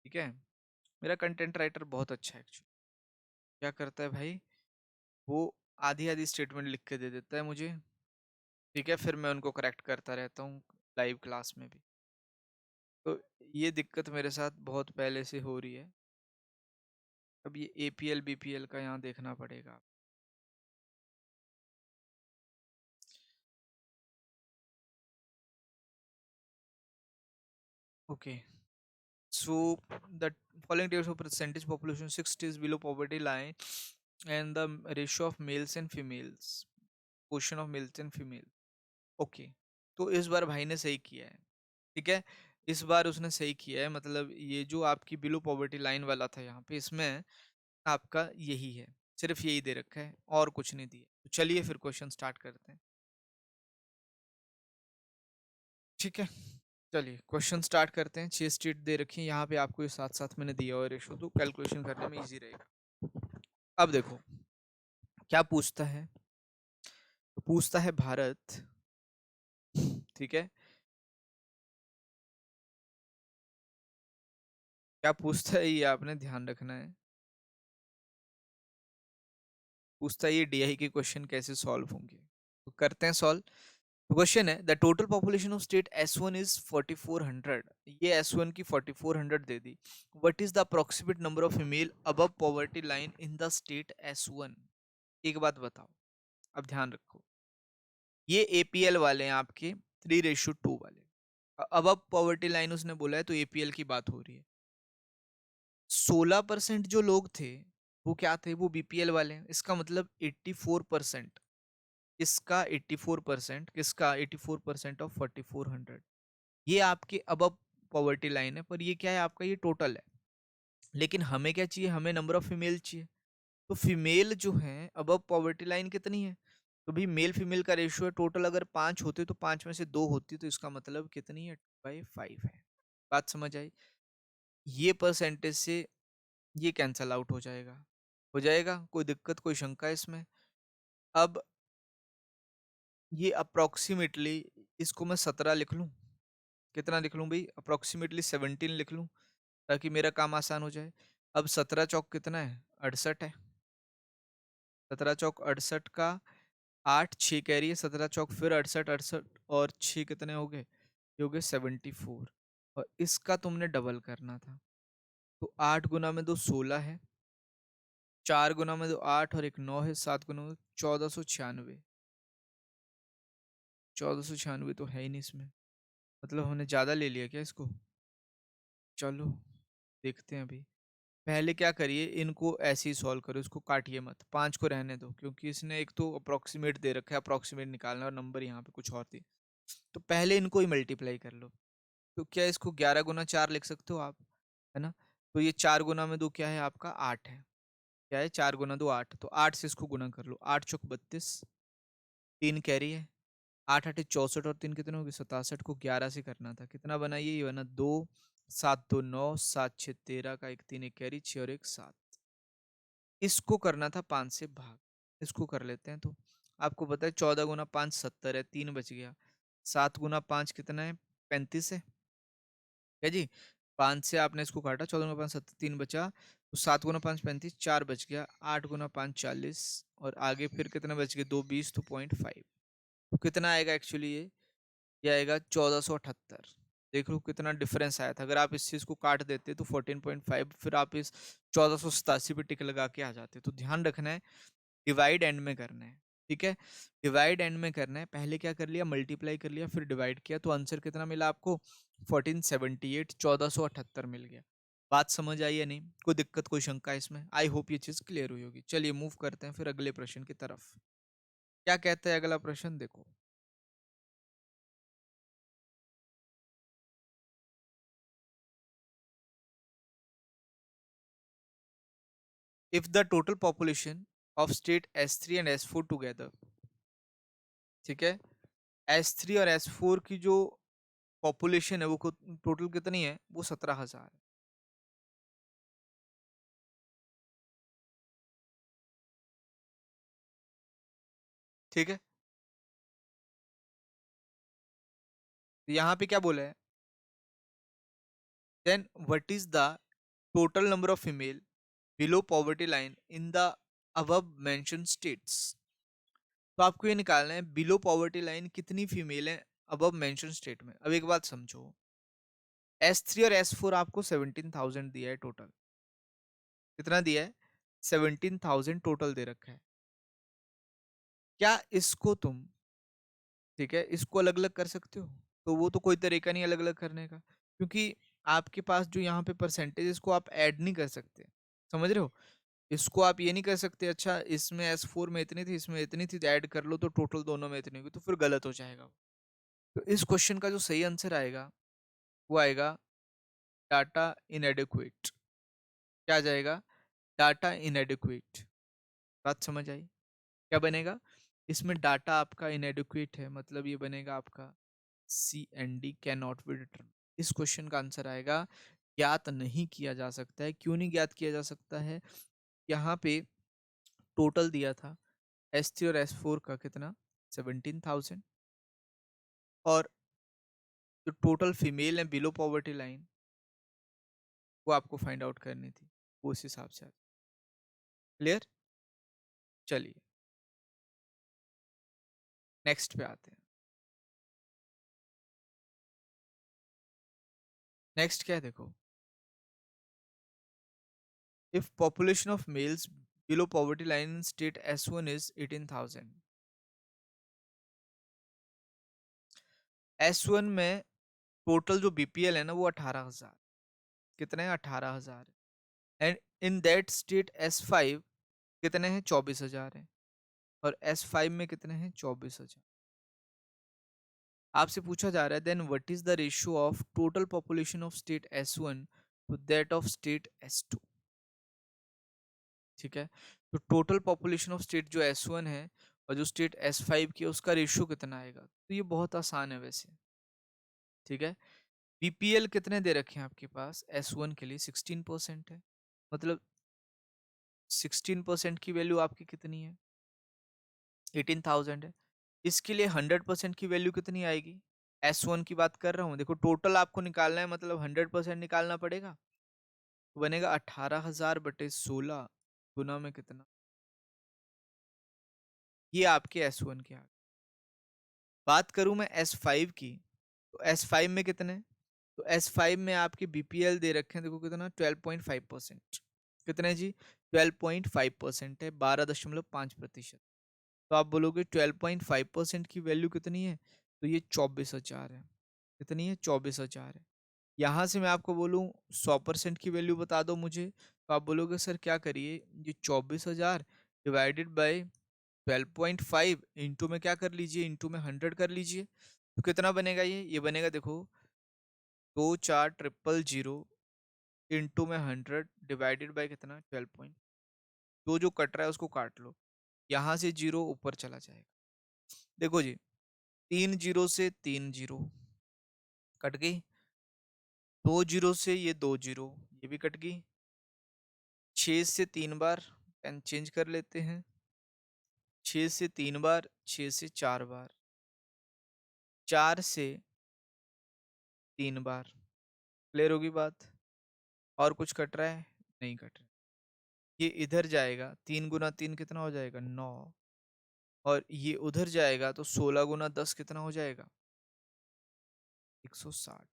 ठीक है, मेरा कंटेंट राइटर बहुत अच्छा है एक्चुअली। क्या करता है भाई, वो आधी आधी स्टेटमेंट लिख के दे देता है मुझे। ठीक है, फिर मैं उनको करेक्ट करता रहता हूँ लाइव क्लास में भी। तो ये दिक्कत मेरे साथ बहुत पहले से हो रही है। अब ये एपीएल बीपीएल का यहाँ देखना पड़ेगा। Okay, so the following tables of percentage population 60 is below poverty line and the ratio of males and females, portion of males and female। Okay, तो इस बार भाई ने सही किया है। ठीक है, इस बार उसने सही किया है, मतलब ये जो आपकी बिलो पॉवर्टी लाइन वाला था यहाँ पे, इसमें आपका यही है, सिर्फ यही दे रखा है और कुछ नहीं दिया। तो चलिए फिर क्वेश्चन स्टार्ट करते हैं। ठीक है, चलिए क्वेश्चन स्टार्ट करते हैं। 6 स्टेट दे रखी है यहाँ पे आपको, ये साथ साथ मैंने दिया और रेशो, तो कैलकुलेशन करने में इजी रहेगा। अब देखो क्या पूछता है, तो पूछता है भारत। ठीक है, क्या पूछता है ये आपने ध्यान रखना है। पूछता है ये डीआई के क्वेश्चन कैसे सॉल्व होंगे, तो करते हैं सॉल्व। क्वेश्चन है the total population of state S1 is 4400। ये S1 की 4400 दे दी। What is the approximate number of female above poverty line in the state S1। एक बात बताओ, अब ध्यान रखो, ये एपीएल वाले हैं आपके 3:2 वाले। अबव पॉवर्टी लाइन उसने बोला है, तो एपीएल की बात हो रही है। 16% जो लोग थे वो क्या थे, वो बीपीएल वाले हैं। इसका मतलब 84%, इसका 84%, किसका 84% ऑफ 4400। ये आपके अबव पॉवर्टी लाइन है, पर ये क्या है आपका, ये टोटल है। लेकिन हमें क्या चाहिए, हमें नंबर ऑफ फीमेल चाहिए। तो फीमेल जो है अबव पॉवर्टी लाइन कितनी है, तो भी मेल फीमेल का रेशियो है, टोटल अगर 5 होते तो 5 में से 2 होती, तो इसका मतलब कितनी है, 2/5 है। बात समझ आई। ये परसेंटेज से ये कैंसल आउट हो जाएगा, हो जाएगा, कोई दिक्कत कोई शंका है इसमें। अब ये अप्रोक्सीमेटली, इसको मैं 17 लिख लूं, कितना लिख लूं भाई, अप्रोक्सीमेटली 17 लिख लूं, ताकि मेरा काम आसान हो जाए। अब 17 चौक कितना है, 68 है। 17 चौक 68 का 8 6 कैरी है, 17 चौक फिर 68, 68 और 6 कितने हो गए, ये हो गए 74। और इसका तुमने डबल करना था, तो 8 गुना में 2 16 है, 4 गुना में 2 8 और एक 9 है, 7 गुना में 1496। 1496 तो है ही नहीं इसमें, मतलब हमने ज़्यादा ले लिया क्या इसको। चलो देखते हैं अभी। पहले क्या करिए, इनको ऐसे ही सॉल्व करो, इसको काटिए मत, 5 को रहने दो, क्योंकि इसने एक तो अप्रोक्सीमेट दे रखा है, अप्रोक्सीमेट निकालना और नंबर यहाँ पे कुछ और थी। तो पहले इनको ही मल्टीप्लाई कर लो। तो क्या इसको 11 गुना 4 लिख सकते हो आप, है ना। तो ये 4 गुना में 2 क्या है आपका, 8 है। क्या है, 4 गुना 2 8, तो 8 से इसको गुना कर लो, 8 चौक 32, 3 कैरी है, 8 8 64 और 3 कितने हो गए 67, को 11 से करना था, कितना बना ये बना 2, 7 2 9, 7 6 13 का एक 3 एक कैरी, 6 और एक 7। इसको करना था 5 से भाग, इसको कर लेते हैं। तो आपको पता है 14 गुना 5 70 है, 3 बच गया। 7 गुना 5 कितना है, 35 है। क्या जी, 5 से आपने इसको काटा, 14 गुना 5 70, 3 बचा, तो 7 गुना 5 35, 4 बच गया, 8 गुना 5 40 और आगे फिर कितना बच गया, 2 20, तो 0.5। तो कितना आएगा एक्चुअली ये आएगा 1478। देख लो कितना डिफरेंस आया था, अगर आप इस चीज को काट देते तो 14.5, फिर आप इस 1487 पे टिक लगा के आ जाते। तो ध्यान रखना है, डिवाइड एंड में करना है। ठीक है, डिवाइड एंड में करना है। पहले क्या कर लिया, मल्टीप्लाई कर लिया, फिर डिवाइड किया, तो आंसर कितना मिला आपको, 1478, 1478 मिल गया। बात समझ आई या नहीं, कोई दिक्कत कोई शंका है इसमें। आई होप ये चीज क्लियर हुई होगी। चलिए मूव करते हैं फिर अगले प्रश्न की तरफ। क्या कहता है अगला प्रश्न देखो। If the total population of state S3 and S4 together, ठीक है, S3 और S4 की जो पॉपुलेशन है वो टोटल कितनी है, वो 17,000 है। ठीक है, तो यहाँ पे क्या बोला है, then what is the total number of female below poverty line in the above mention states. तो आपको ये निकालना है बिलो पॉवर्टी लाइन कितनी फीमेल है अबव मेंशन स्टेट में। अब एक बात समझो, S3 और S4 आपको 17,000 दिया है टोटल। कितना दिया है? 17,000 टोटल दे रखा है। क्या इसको तुम, ठीक है, इसको अलग अलग कर सकते हो? तो वो तो कोई तरीका नहीं अलग अलग करने का, क्योंकि आपके पास जो यहाँ पे परसेंटेज, इसको आप ऐड नहीं कर सकते। समझ रहे हो? इसको आप ये नहीं कर सकते अच्छा इसमें S4 में इतनी थी इसमें इतनी थी, ऐड कर लो तो टोटल दोनों में इतनी होगी, तो फिर गलत हो जाएगा। तो इस क्वेश्चन का जो सही आंसर आएगा वो आएगा डाटा इनएडिक्वेट। क्या आ जाएगा? डाटा इनएडिक्वेट। बात समझ आई? क्या बनेगा इसमें? डाटा आपका इनएडिक्वेट है, मतलब ये बनेगा आपका CND can not be determine. इस क्वेश्चन का आंसर आएगा ज्ञात नहीं किया जा सकता है। क्यों नहीं ज्ञात किया जा सकता है? यहाँ पे टोटल दिया था S3 और S4 का कितना, 17,000, और जो टोटल फीमेल है बिलो पॉवर्टी लाइन वो आपको फाइंड आउट करनी थी, वो उस हिसाब से। क्लियर? चलिए नेक्स्ट पे आते हैं। नेक्स्ट क्या है देखो, if population of males below poverty line in state S1 is 18,000, S1 में टोटल जो BPL है ना वो 18,000, कितने हैं? 18,000। And in that state S5 कितने हैं? 24,000 है। और S5 में कितने हैं? 24,000। आपसे पूछा जा रहा है then what is the ratio of total population of state S1 to that of state S2। ठीक है, तो टोटल पॉपुलेशन ऑफ स्टेट जो S1 है और जो स्टेट S5 की है उसका रेशियो कितना आएगा। तो ये बहुत आसान है वैसे। ठीक है, BPL कितने दे रखे हैं आपके पास? S1 के लिए 16% है, मतलब 16% की वैल्यू आपकी कितनी है? 18,000 है। इसके लिए 100% की वैल्यू कितनी आएगी? S1 की बात कर रहा हूँ, देखो टोटल आपको निकालना है, मतलब 100% निकालना पड़ेगा। तो बनेगा 18,000/16 गुना में कितना, ये आपके S1 के आ गए। बात करूं मैं S5 की, तो S5 में कितने? तो S5 में आपके BPL दे रखे हैं, देखो कितना, 12.5%। कितने जी? 12.5% है, 12.5%। तो आप बोलोगे 12.5% की वैल्यू कितनी है, तो ये 24,000 है। कितनी है? 24,000 है। यहाँ से मैं आपको बोलूँ 100% की वैल्यू बता दो मुझे, तो आप बोलोगे सर क्या करिए, ये 24,000 डिवाइडेड बाई 12.5 इंटू में क्या कर लीजिए, इंटू में 100 कर लीजिए। तो कितना बनेगा ये बनेगा देखो 24,000 इंटू में 100 डिवाइडेड बाई कितना, 12 जो कट रहा है उसको काट लो, यहाँ से जीरो ऊपर चला जाएगा। देखो जी, 3 जीरो से 3 जीरो कट गई, 2 जीरो से ये 2 जीरो ये भी कट गई, 6 से 3 बार पेन चेंज कर लेते हैं, 6 से 3 बार, 6 से 4 बार, 4 से 3 बार। क्लियर होगी बात? और कुछ कट रहा है? नहीं कट रहा। ये इधर जाएगा, 3 गुना 3 कितना हो जाएगा? 9। और ये उधर जाएगा तो 16 गुना 10 कितना हो जाएगा? 160।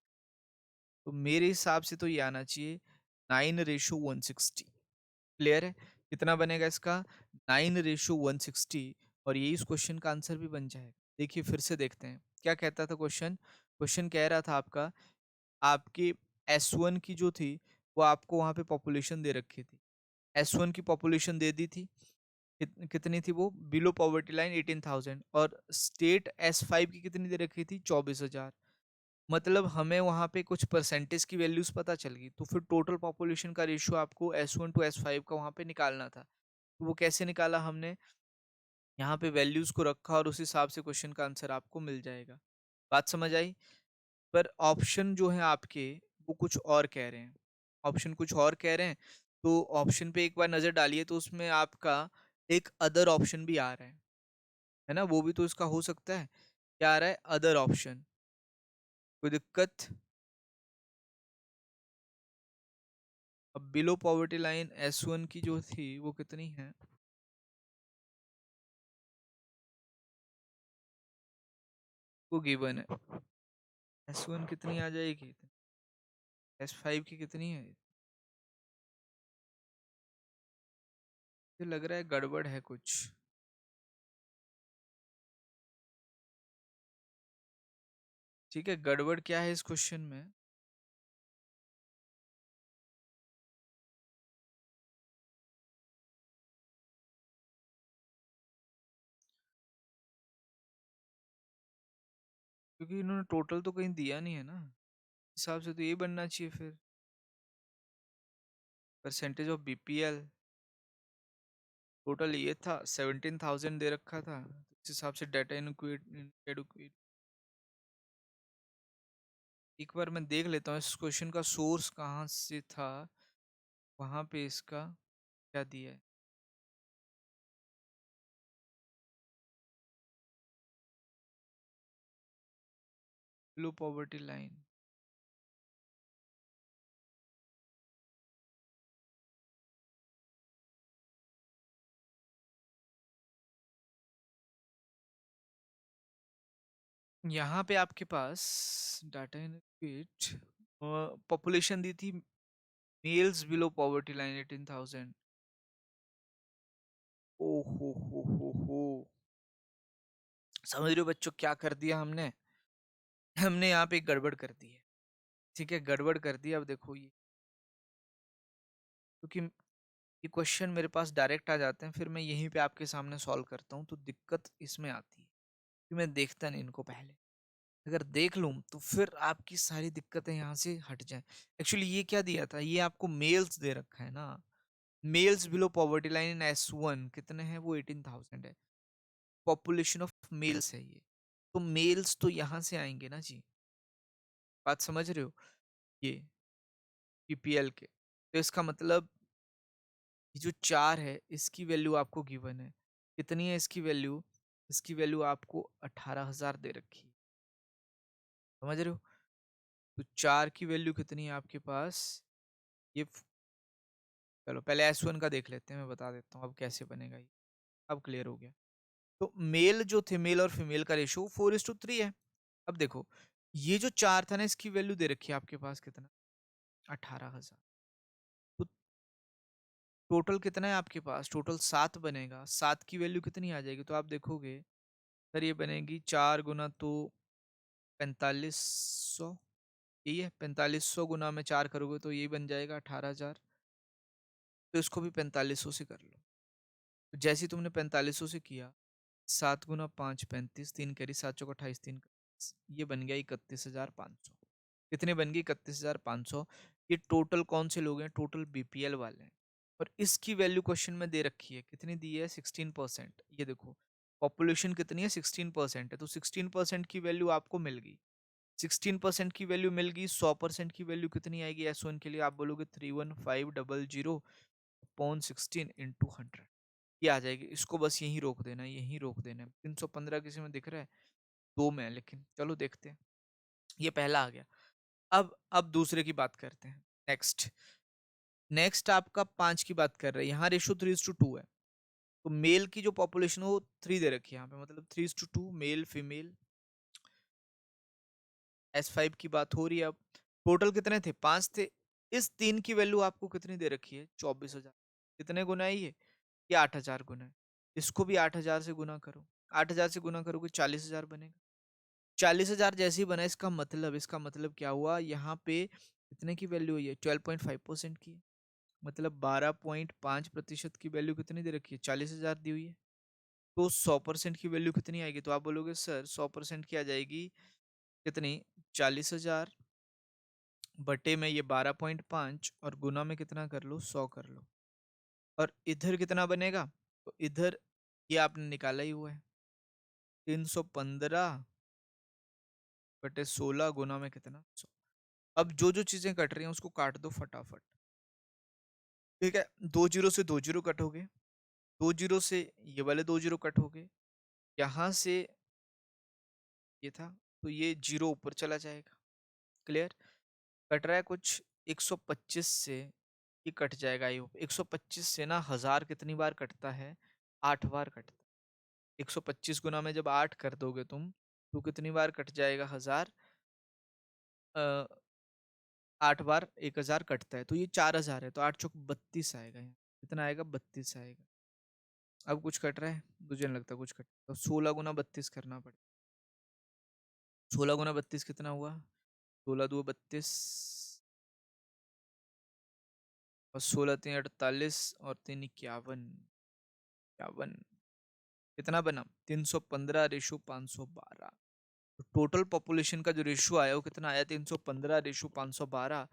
तो मेरे हिसाब से तो ये आना चाहिए 9:160। क्लियर है? कितना बनेगा इसका? 9:160। और यही इस क्वेश्चन का आंसर भी बन जाएगा। देखिए फिर से देखते हैं क्या कहता था क्वेश्चन। क्वेश्चन कह रहा था आपका, आपकी S1 की जो थी वो आपको वहां पे पॉपुलेशन दे रखी थी। S1 की पॉपुलेशन दे दी थी, कितनी थी वो बिलो पॉवर्टी लाइन 18,000, और स्टेट S5 की कितनी दे रखी थी 24,000। मतलब हमें वहाँ पे कुछ परसेंटेज की वैल्यूज पता चल गई, तो फिर टोटल पॉपुलेशन का रेशियो आपको S1 टू S5 का वहाँ पे निकालना था। तो वो कैसे निकाला हमने, यहाँ पे वैल्यूज को रखा और उस हिसाब से क्वेश्चन का आंसर आपको मिल जाएगा। बात समझ आई? पर ऑप्शन जो है आपके वो कुछ और कह रहे हैं, ऑप्शन कुछ और कह रहे हैं। तो ऑप्शन पे एक बार नजर डालिए, तो उसमें आपका एक अदर ऑप्शन भी आ रहा है ना, वो भी तो इसका हो सकता है। क्या आ रहा है, अदर ऑप्शन। कोई दिक्कत? अब बिलो पॉवर्टी लाइन S1 की जो थी वो कितनी है, वो गिवन है। S1 कितनी आ जाएगी, S5 की कितनी है? ये लग रहा है गड़बड़ है कुछ। ठीक है, गड़बड़ क्या है इस क्वेश्चन में? क्योंकि इन्होंने टोटल तो कहीं दिया नहीं है ना, हिसाब से तो ये बनना चाहिए फिर, परसेंटेज ऑफ BPL। टोटल ये था 17,000 दे रखा था, इस हिसाब से डाटा इनएडुक्वेट। एक बार मैं देख लेता हूँ इस क्वेश्चन का सोर्स कहाँ से था, वहां पे इसका क्या दिया है। लो पॉवर्टी लाइन, यहाँ पे आपके पास डाटा इनएडुक्वेट पॉपुलेशन दी थी मेल्स बिलो पॉवर्टी लाइन 18,000। ओ हो, समझ रहे हो बच्चों क्या कर दिया हमने? हमने यहाँ पे एक गड़बड़ कर दी है। ठीक है, गड़बड़ कर दी। अब देखो ये, क्योंकि ये क्वेश्चन मेरे पास डायरेक्ट आ जाते हैं, फिर मैं यहीं पे आपके सामने सॉल्व करता हूँ, तो दिक्कत इसमें आती है कि मैं देखता नहीं इनको पहले। अगर देख लूँ तो फिर आपकी सारी दिक्कतें यहाँ से हट जाएं। एक्चुअली ये क्या दिया था, ये आपको मेल्स दे रखा है ना, males below poverty line in S1 कितने हैं, वो 18,000 है। पॉपुलेशन ऑफ मेल्स है ये, तो मेल्स तो यहाँ से आएंगे ना जी। बात समझ रहे हो? ये PPL के, तो इसका मतलब ये जो 4 है इसकी वैल्यू आपको गिवन है। कितनी है इसकी वैल्यू? इसकी वैल्यू आपको 18,000 दे रखी है। समझ रहे हो? तो 4 की वैल्यू कितनी है आपके पास? ये चलो पहले S1 का देख लेते हैं, मैं बता देता हूँ अब कैसे बनेगा ये। अब क्लियर हो गया। तो मेल जो थे, मेल और फीमेल का रेशो 4:3 है। अब देखो, ये जो 4 था ना, इसकी वैल्यू दे रखी है आपके पास कितना, 18,000। तो टोटल कितना है आपके पास, टोटल 7 बनेगा। 7 की वैल्यू कितनी आ जाएगी, तो आप देखोगे सर ये बनेगी 4 गुना तो 4500, यही है 4500 गुना में 4 करोगे तो ये बन जाएगा 18,000। तो इसको भी 4500 से कर लो। तो जैसे ही तुमने 4500 से किया, 7 गुना 5 35, 3 कैरी 7 चौक 28, 3 ये बन गया 31,500। कितने बन गए, 31,500। ये टोटल कौन से लोग हैं, टोटल BPL वाले हैं। और इसकी वैल्यू क्वेश्चन में दे रखी है, कितनी दी है, 16%। ये देखो पॉपुलेशन कितनी है, 16% है, तो 16% की वैल्यू आपको मिल गई। 16% की वैल्यू मिल गई, 100% की वैल्यू कितनी आएगी S1 के लिए, आप बोलोगे 31500/16 × 100, ये आ जाएगी। इसको बस यहीं रोक देना है, यहीं रोक देना है। 315 किसी में दिख रहा है, 2 में है, लेकिन चलो देखते हैं। ये पहला आ गया। अब दूसरे की बात करते हैं। नेक्स्ट, नेक्स्ट आपका 5 की बात कर रहे हैं, यहाँ रेशो 3:2 है। तो मेल की जो पॉपुलेशन है वो 3 दे रखी है यहाँ पे, मतलब 3:2 मेल फीमेल। S5 की बात हो रही है। अब टोटल कितने थे, 5 थे। इस 3 की वैल्यू आपको कितनी दे रखी है, 24,000। कितने गुना है ये 8,000 गुना है। इसको भी 8,000 से गुना करो, 8,000 से गुना करोगे 40,000 बनेगा। 40,000 जैसे ही बना, इसका मतलब क्या हुआ, यहाँ पे कितने की वैल्यू हुई है, 12.5% की। मतलब 12.5% की वैल्यू कितनी दे रखी है, 40,000 दी हुई है। तो 100% की वैल्यू कितनी आएगी, तो आप बोलोगे सर 100% की आ जाएगी कितनी, 40,000 बटे में ये 12.5 और गुना में कितना कर लो, 100 कर लो। और इधर कितना बनेगा, तो इधर ये आपने निकाला ही हुआ है, 315 बटे 16 गुना में कितना, 100। अब जो जो चीजें कट रही हैं उसको काट दो फटाफट। ठीक है, 2 जीरो से 2 जीरो कट हो गए, 2 जीरो से ये वाले 2 जीरो कट हो गए, यहाँ से ये था, तो ये जीरो ऊपर चला जाएगा। क्लियर। कट रहा है कुछ 125 से, ये कट जाएगा। आई होप 125 से ना 1000 कितनी बार कटता है, 8 बार कटता है। 125 गुना में जब 8 कर दोगे तुम, तो कितनी बार कट जाएगा 1000, 8 बार 1000 कटता है, तो ये 4000 है, तो 8 चौक 32 आएगा, यहाँ कितना आएगा, 32 आएगा। अब कुछ कट रहा है, मुझे नहीं लगता कुछ कट, तो 16 गुना 32 करना पड़ेगा। 16 गुना 32 कितना हुआ, 16 2 32, और 16 3 48, और 3 51, 51 कितना बना, 315:512। तो टोटल पॉपुलेशन का जो रेशियो आया वो कितना आया, 315:512।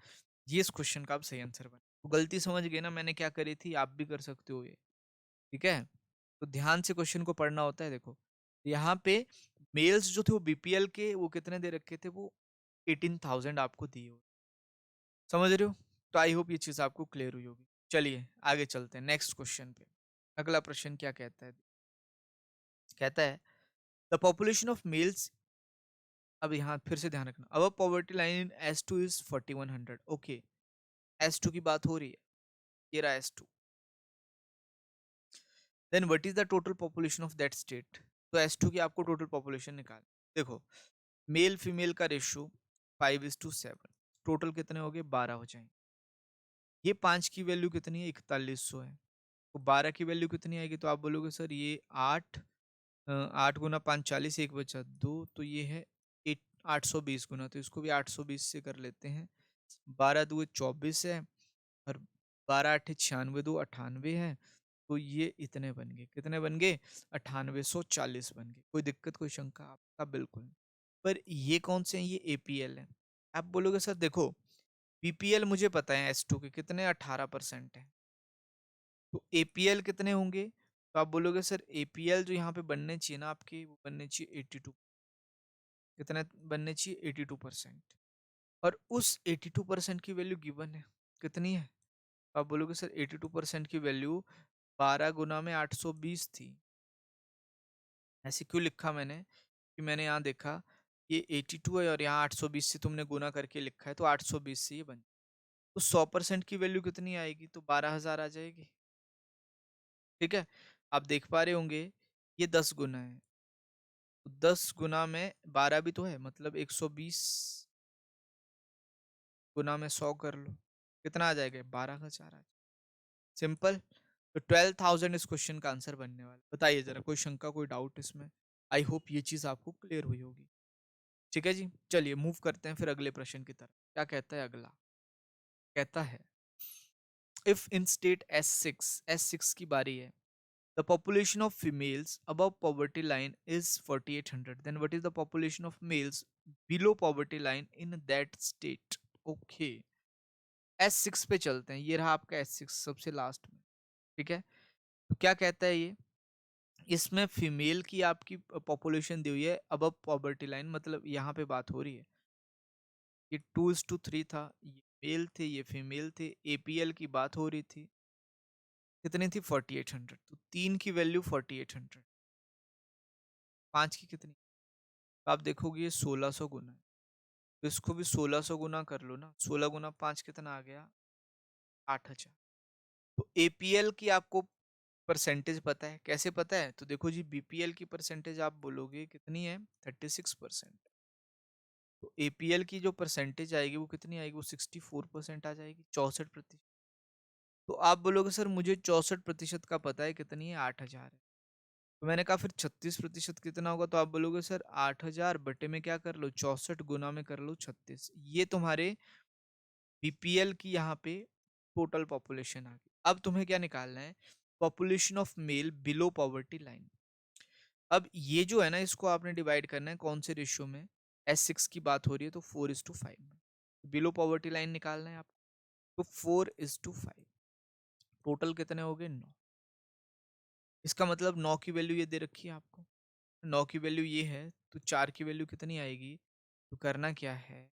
ये इस क्वेश्चन का अब सही आंसर बना। तो गलती समझ गए ना मैंने क्या करी थी, आप भी कर सकते हो ये। ठीक है, तो ध्यान से क्वेश्चन को पढ़ना होता है। देखो यहाँ पे मेल्स जो थे वो बीपीएल के वो कितने दे रखे थे, वो 18,000 आपको दिए हो, समझ रहे हो। तो आई होप ये चीज आपको क्लियर हुई होगी। चलिए आगे चलते हैं नेक्स्ट क्वेश्चन पे। अगला प्रश्न क्या कहता है, कहता है द पॉपुलेशन ऑफ मेल्स, अब यहाँ फिर से ध्यान रखना, अब poverty line in S2 is 4100। Okay, S2 की बात हो रही है, ये रहा S2। Then what is the total population of that state. तो S2 की आपको टोटल पॉपुलेशन निकाल। देखो मेल फीमेल का रेशियो 5:7, टोटल कितने हो गए, 12 हो जाएंगे। ये 5 की वैल्यू कितनी है, 4100 है। तो 12 की वैल्यू कितनी आएगी, तो आप बोलोगे सर ये 8, 8 गुना 5 40, एक बचा 2, तो ये है 820 गुना, तो इसको भी 820 से कर लेते हैं। 12 2 24 है, और 12 8 96 2 98 है। तो ये इतने बन गए, कितने बन गए, 9840 बन गए। कोई दिक्कत कोई शंका आपका, बिल्कुल नहीं। पर ये कौन से हैं, ये एपीएल है। आप बोलोगे सर देखो बीपीएल मुझे पता है S2 के कितने, 18% है, तो एपीएल कितने होंगे। तो आप बोलोगे सर एपीएल जो यहाँ पे बनने चाहिए ना आपके, वो बनने चाहिए 82, कितने बनने चाहिए, 82%। और उस 82% की वैल्यू गिवन है, कितनी है। तो आप बोलोगे सर 82% की वैल्यू 12 गुना में 820 थी। ऐसे क्यों लिखा मैंने, कि मैंने यहाँ देखा ये 82 है और यहाँ 820 से तुमने गुना करके लिखा है, तो 820 से ये बन, तो 100% की वैल्यू कितनी आएगी, तो 12,000 आ जाएगी। ठीक है, आप देख पा रहे होंगे ये 10 गुना है, तो 10 गुना में 12 भी तो है, मतलब 120 गुना में 100 कर लो, कितना आ जाएगा, 12,000 आ जाएगा। सिंपल। तो 12,000 इस क्वेश्चन का आंसर बनने वाला। बताइए जरा, कोई शंका कोई डाउट इसमें। आई होप ये चीज आपको क्लियर हुई होगी। ठीक है जी, चलिए मूव करते हैं फिर अगले प्रश्न की तरफ। क्या कहता है अगला, कहता है इफ इन स्टेट S6 की बारी है, the population of females above poverty line is 4800, then what is the population of males below poverty line in that state। okay, S6 पे चलते हैं, ये रहा आपका S6 सबसे लास्ट में। ठीक है, तो क्या कहता है ये, इसमें फीमेल की आपकी पॉपुलेशन दी हुई है अबव पॉवर्टी लाइन, मतलब यहाँ पे बात हो रही है, ये 2:3 था, ये मेल थे ये फीमेल थे, एपीएल की बात हो रही थी, कितनी थी 4800, तो 3 की वैल्यू 4800, 5 की कितनी, तो आप देखोगे ये 1600 गुना है, तो इसको भी 1600 गुना कर लो ना, 16 गुना 5 कितना आ गया, 8000। तो एपीएल की आपको परसेंटेज पता है, कैसे पता है, तो देखो जी बीपीएल की परसेंटेज आप बोलोगे कितनी है, 36%। तो एपीएल की जो परसेंटेज आएगी वो कितनी आएगी, वो 64% आ जाएगी, 64%। तो आप बोलोगे सर मुझे 64% का पता है, कितनी है, 8000 है। तो मैंने कहा फिर 36% कितना होगा, तो आप बोलोगे सर 8000 बटे में क्या कर लो, 64 गुना में कर लो 36। ये तुम्हारे बीपीएल की यहाँ पे टोटल पॉपुलेशन आ गई। अब तुम्हें क्या निकालना है, population of male below poverty line. अब ये जो है ना, इसको आपने डिवाइड करना है कौन से रेशियो में, S6 की बात हो रही है तो 4:5 में। बिलो पॉवर्टी लाइन निकालना है आपको, तो 4:5। टोटल कितने हो गए, 9। इसका मतलब 9 की वैल्यू ये दे रखी है आपको, 9 की वैल्यू ये है, तो 4 की वैल्यू कितनी आएगी, तो करना क्या है,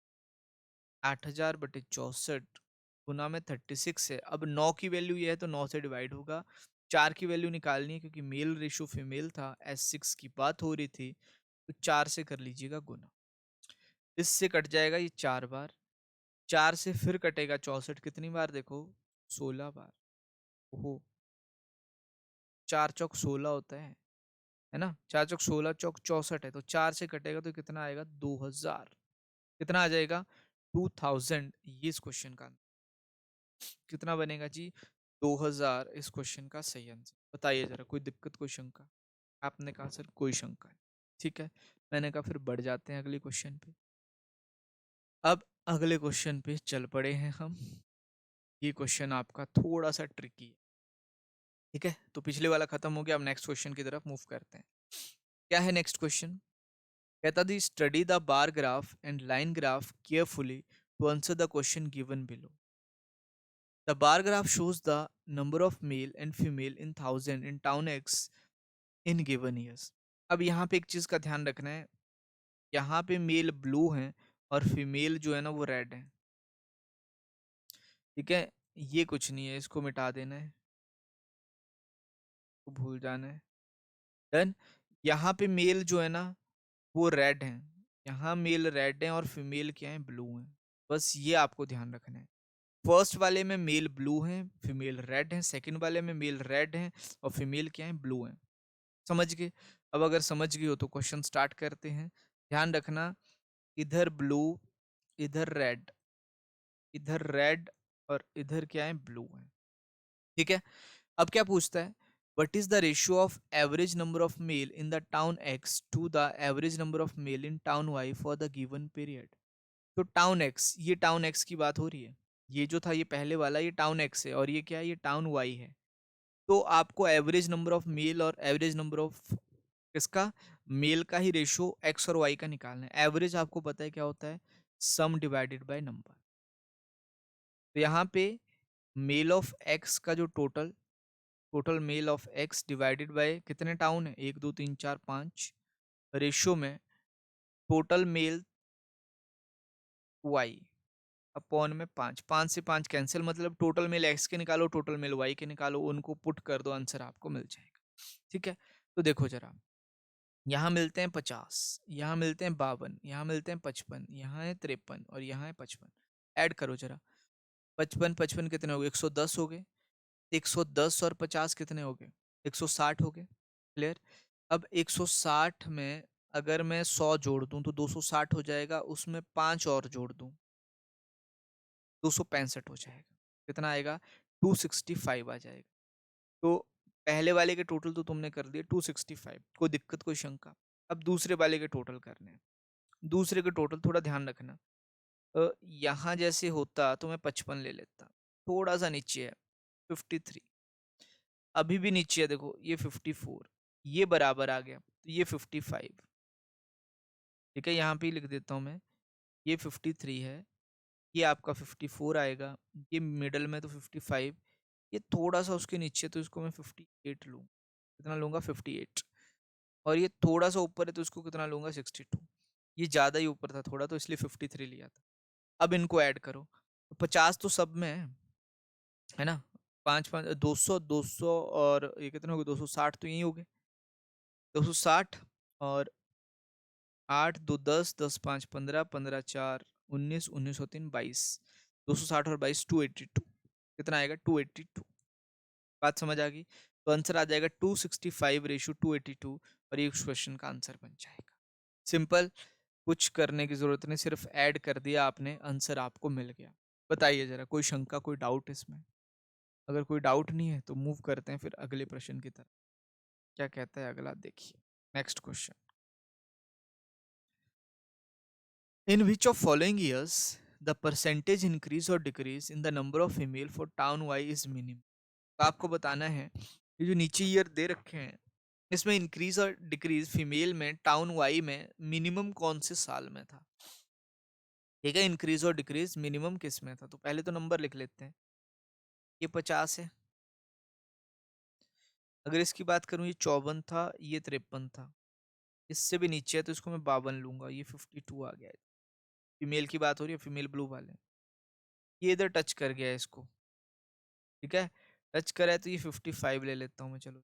8000/64 गुना में 36 है। अब 9 की वैल्यू ये है तो 9 से डिवाइड होगा, 4 की वैल्यू निकालनी है क्योंकि मेल रेशो फीमेल था, S6 की बात हो रही थी, तो 4 से कर लीजिएगा गुना। इससे कट जाएगा ये 4 बार, 4 से फिर कटेगा 64 कितनी बार देखो, 16 बार। ओहो, 4 चौक 16 होता है ना, 4 चौक 16 चौक 64 है, तो 4 से कटेगा तो कितना आएगा, 2000। कितना आ जाएगा, 2000। ये इस क्वेश्चन का कितना बनेगा जी, 2000 इस क्वेश्चन का सही आंसर। बताइए जरा, कोई दिक्कत कोई शंका, आपने कहा सर कोई शंका है, ठीक है, मैंने कहा फिर बढ़ जाते हैं अगले क्वेश्चन पे। अब अगले क्वेश्चन पे चल पड़े हैं हम। ये क्वेश्चन आपका थोड़ा सा ट्रिकी है, ठीक है, तो पिछले वाला खत्म हो गया, अब नेक्स्ट क्वेश्चन की तरफ मूव करते हैं। क्या है नेक्स्ट क्वेश्चन, कहता the study the bar graph and line graph carefully to answer the question given below. The bar graph shows the number of male and female in thousand in town X in given years। अब यहाँ पे एक चीज का ध्यान रखना है, यहाँ पे मेल ब्लू है और फीमेल जो है ना वो रेड है, ठीक है, ये कुछ नहीं है, इसको मिटा देना है, तो भूल जाना है, डन। यहाँ पे मेल जो है ना वो रेड है, यहाँ मेल रेड है और फीमेल क्या है, ब्लू है, बस ये आपको ध्यान रखना है। फर्स्ट वाले में मेल ब्लू है, फीमेल रेड है, सेकंड वाले में मेल रेड है और फीमेल क्या है, ब्लू है। समझ गए, अब अगर समझ गए हो तो क्वेश्चन स्टार्ट करते हैं। ध्यान रखना, इधर ब्लू, इधर रेड, इधर रेड और इधर क्या है, ब्लू है, ठीक है। अब क्या पूछता है, what is the ratio of average number of male in the town X to the average number of male in town Y for the given period. तो टाउन एक्स, ये टाउन एक्स की बात हो रही है, ये जो था ये पहले वाला ये टाउन एक्स है और ये क्या है, ये टाउन वाई है। तो आपको एवरेज नंबर ऑफ मेल और एवरेज नंबर ऑफ किसका, मेल का ही रेशियो एक्स और वाई का निकालना है। एवरेज आपको पता है क्या होता है, सम डिवाइडेड बाय नंबर। तो यहाँ पे मेल ऑफ एक्स का जो total, total male of X divided by कितने टाउन है, 1 2 3 4 5, रेशियो में टोटल मेल वाई अपॉन में 5, 5 से 5 कैंसिल, मतलब टोटल मेल एक्स के निकालो, टोटल मेल वाई के निकालो, उनको पुट कर दो, आंसर आपको मिल जाएगा, ठीक है। तो देखो जरा, यहाँ मिलते हैं 50, यहाँ मिलते हैं 52, यहाँ मिलते हैं 55, यहाँ है 53 और यहाँ है 55। ऐड करो जरा, 55 55 कितने हो गए, 110 हो गए, 110 और 50 कितने हो गए, 160 हो गए, क्लियर। अब 160 में अगर मैं 100 जोड़ दूं तो 260 हो जाएगा, उसमें 5 और जोड़ दूं 265 हो जाएगा, कितना आएगा, 265 आ जाएगा। तो पहले वाले के टोटल तो तुमने कर दिए 265, कोई दिक्कत कोई शंका। अब दूसरे वाले के टोटल करने हैं, दूसरे के टोटल थोड़ा ध्यान रखना, यहाँ जैसे होता तो मैं 55 ले लेता, थोड़ा सा नीचे है 53, अभी भी नीचे है देखो ये 54, ये बराबर आ गया तो ये 55, ठीक है, यहाँ पे ही लिख देता हूँ मैं, ये 53 है, ये आपका 54 आएगा, ये मिडल में तो 55, ये थोड़ा सा उसके नीचे तो इसको मैं 58 लूँ, कितना लूंगा 58, और ये थोड़ा सा ऊपर है तो इसको कितना लूंगा 62, ये ज़्यादा ही ऊपर था थोड़ा तो इसलिए 53 लिया था। अब इनको ऐड करो, तो 50 तो सब में है ना, 5 5 200 200 और ये कितने हो गए, 260 तो यही हो गए, 260 और 8 2 10 10 5 15 15 4 19 19 और 3 22, 260 और 22 282, कितना आएगा 282। बात समझ आ गई, तो आंसर आ जाएगा 265:282 और ये क्वेश्चन का आंसर बन जाएगा। सिंपल, कुछ करने की जरूरत नहीं, सिर्फ ऐड कर दिया आपने, आंसर आपको मिल गया। बताइए जरा, कोई शंका कोई डाउट इसमें, अगर कोई डाउट नहीं है तो मूव करते हैं फिर अगले प्रश्न की तरफ। क्या कहता है अगला, देखिए next question, in which of following years the percentage increase और decrease in the number of female for town Y is minimum. तो आपको बताना है ये जो नीचे ईयर दे रखे हैं इसमें इंक्रीज और डिक्रीज फीमेल में टाउन वाई में मिनिमम कौन से साल में था। ठीक है, इंक्रीज और डिक्रीज मिनिमम किस में था। तो पहले तो नंबर लिख लेते हैं। ये 50 है। अगर इसकी बात करूं ये 54 था, ये 53 था। इससे भी नीचे है तो इसको मैं 52 लूंगा, ये 52 आ गया है। फीमेल की बात हो रही है, फीमेल ब्लू वाले। ये इधर टच कर गया है इसको। ठीक है, टच करा है तो ये 55 ले लेता हूँ मैं। चलो,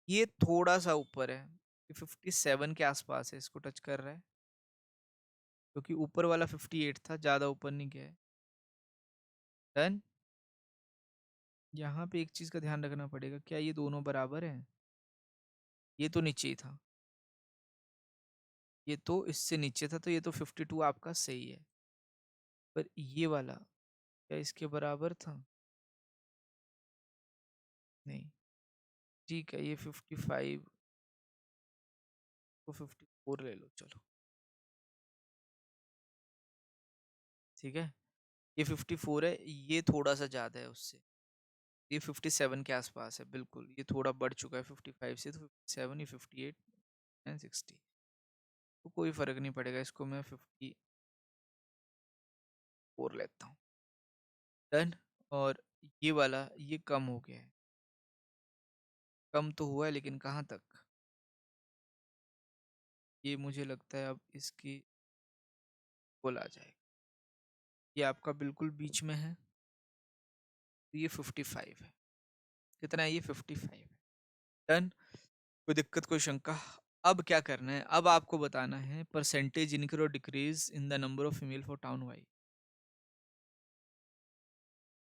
ये थोड़ा सा ऊपर है, ये 57 के आसपास है, इसको टच कर रहा है क्योंकि ऊपर वाला 58 था, ज्यादा ऊपर नहीं गया है। डन। यहाँ पे एक चीज का ध्यान रखना पड़ेगा, क्या ये दोनों बराबर हैं। ये तो नीचे ही था, ये तो इससे नीचे था, तो ये तो 52 आपका सही है। पर ये वाला क्या इसके बराबर था? नहीं। ठीक है, ये 55 को 54 ले लो चलो। ठीक है, ये 54 है, ये थोड़ा सा ज़्यादा है उससे। ये 57 के आसपास है बिल्कुल, ये थोड़ा बढ़ चुका है 55 से, तो 57, ये 58 एंड 60। तो कोई फ़र्क नहीं पड़ेगा, इसको मैं 54 लेता हूँ। डन। और ये वाला ये कम हो गया है, कम तो हुआ है लेकिन कहाँ तक। ये मुझे लगता है अब इसकी बोला जाएगा, ये आपका बिल्कुल बीच में है, तो ये 55 है। कितना है ये? 55 है। डन। कोई दिक्कत, कोई शंका? अब क्या करना है, अब आपको बताना है परसेंटेज इंक्रीज और decrease in the number of female for town Y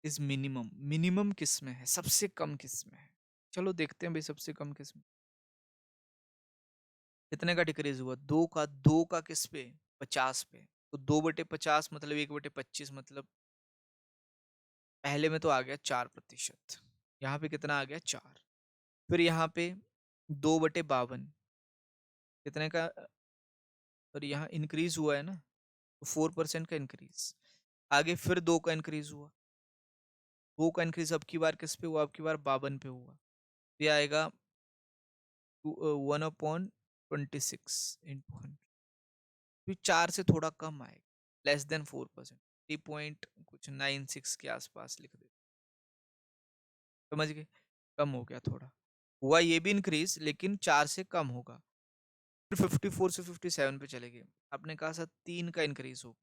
is minimum. Minimum किस में है, सबसे कम किस में है? चलो देखते हैं भाई, सबसे कम किस में। कितने का डिक्रीज हुआ? दो का। दो का किस पे? 50 पे। तो 2/50 मतलब 1/25, मतलब पहले में तो आ गया 4%। यहाँ पे कितना आ गया? 4। फिर यहाँ पे 2/52 कितने का? और यहाँ इंक्रीज हुआ है ना, तो 4% का इंक्रीज। आगे फिर 2 का इंक्रीज हुआ। 2 का इंक्रीज अब की बार किस पे हुआ? अब की बार 52 पे हुआ। तो ये आएगा 1/26 इंटू 100। तो 4 से थोड़ा कम आएगा, लेस देन 4%। 3.96 के आसपास लिख दे। समझ गए? कम हो गया थोड़ा। हुआ ये भी इंक्रीज लेकिन 4 से कम होगा। फिर 54 से 57 पे चले गए। आपने कहा था 3 का इंक्रीज हो।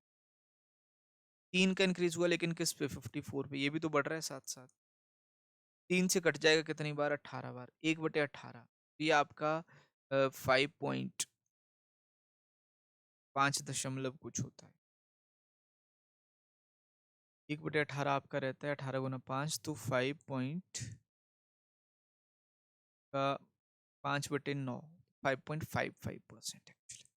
3 का इंक्रीज हुआ लेकिन किस पे? 54 पे। ये भी तो बढ़ रहा है साथ साथ। 3 से कट जाएगा कितनी बार? 18 बार। 1/18। ये आपका 5 दशमलव कुछ होता है। 1/18 आपका रहता है, 18 × 5 तो 5 का 5/9, 5.55% एक्चुअली।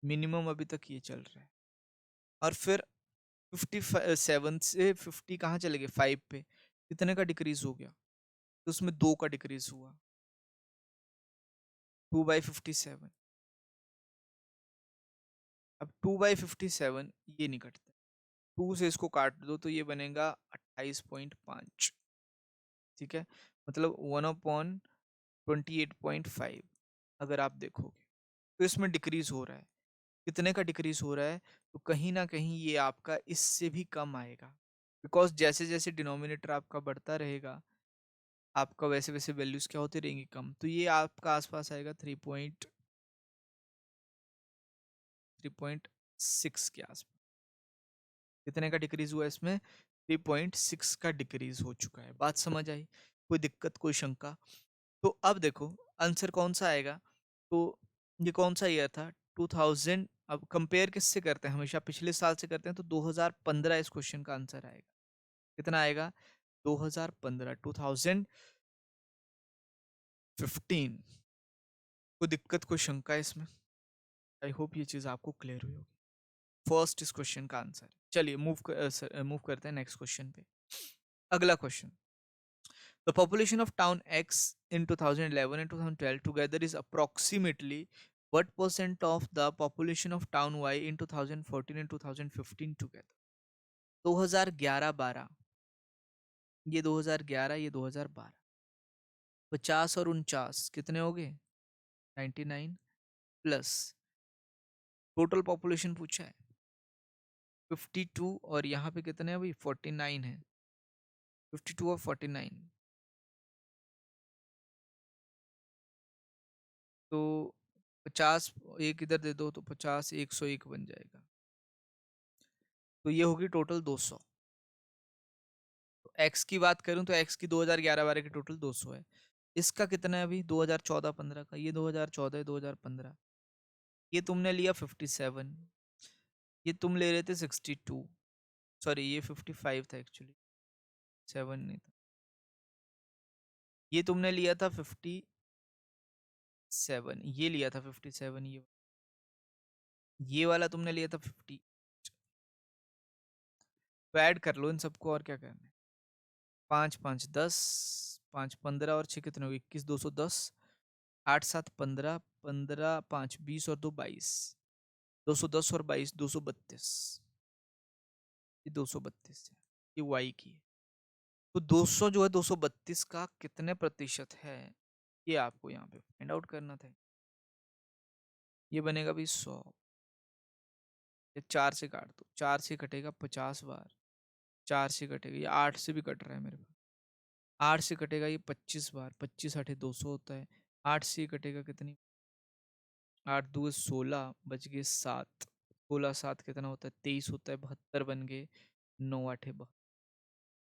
मिनिमम अभी तक ये चल रहा है। और फिर 57 से 50 कहाँ चले गए? 5 पे। कितने का डिक्रीज हो गया? तो उसमें 2 का डिक्रीज हुआ, 2/57। अब 2/57 ये नहीं कटता, 2 से इसको काट दो तो ये बनेगा 28.5। ठीक है, मतलब 1/28.5 अगर आप देखोगे तो इसमें डिक्रीज हो रहा है। कितने का डिक्रीज हो रहा है? तो कहीं ना कहीं ये आपका इससे भी कम आएगा, बिकॉज जैसे जैसे डिनोमिनेटर आपका बढ़ता रहेगा आपका वैसे वैसे वैल्यूज क्या होती रहेंगी? कम। तो ये आपका आसपास आएगा 3.6 के आसपास। कितने का डिक्रीज हुआ इसमें? 3.6 का डिक्रीज हो चुका है। बात समझ आई? कोई दिक्कत, कोई शंका? तो अब देखो आंसर कौन सा आएगा। तो ये कौन सा ईयर था? 2000। अब कंपेयर किससे करते हैं? हमेशा पिछले साल से करते हैं, तो 2015 इस क्वेश्चन का आंसर आएगा। कितना आएगा? 2015, 2015। कोई दिक्कत, कोई शंका है इसमें? आई होप ये चीज आपको क्लियर हुई होगी। फर्स्ट इस क्वेश्चन का आंसर। चलिए मूव करते हैं नेक्स्ट क्वेश्चन पे। अगला question. The population of town x in 2011 and 2012 together is approximately What percent of the population of town Y in 2014 and 2015 together? 2011-12, ये 2011, ये 2012, 50 और 49 कितने हो गए? 99 प्लस टोटल पॉपुलेशन पूछा है 52, और यहाँ पे कितने अभी 49 है, 52 और 49, तो 50 एक इधर दे दो तो 50 101 बन जाएगा, तो ये होगी टोटल 200। तो एक्स की बात करूं तो एक्स की 2011-12 की टोटल 200 है। इसका कितना है अभी 2014-15 का, ये 2014 2015, ये तुमने लिया 57, ये तुम ले रहे थे 62, सॉरी ये 55 था एक्चुअली, 7 नहीं था, ये तुमने लिया था 57, ये लिया था 57, ये वाला तुमने लिया था 50। तो ऐड कर लो इन सबको, और क्या करना है, 5 5 10, 5 15 और 6 कितने हो गए 21, 210, 8 7 15, 15 5 20 और 2 22, 210 और 22 232, ये 232 है, ये वाई की है। तो 200 जो है 232 का कितने प्रतिशत है, ये आपको यहाँ पे फाइंड आउट करना था। ये बनेगा भाई 100, ये 4 से काट दो, 4 से कटेगा 50 बार, 4 से कटेगा, ये 8 से भी कट रहा है मेरे पास, 8 से कटेगा ये 25 बार, 25 8 200 होता है, 8 से कटेगा कितनी, 8 2 16, बच गए 7, 16 7 कितना होता है 23 होता है, 72 बन गए, 9 8 72,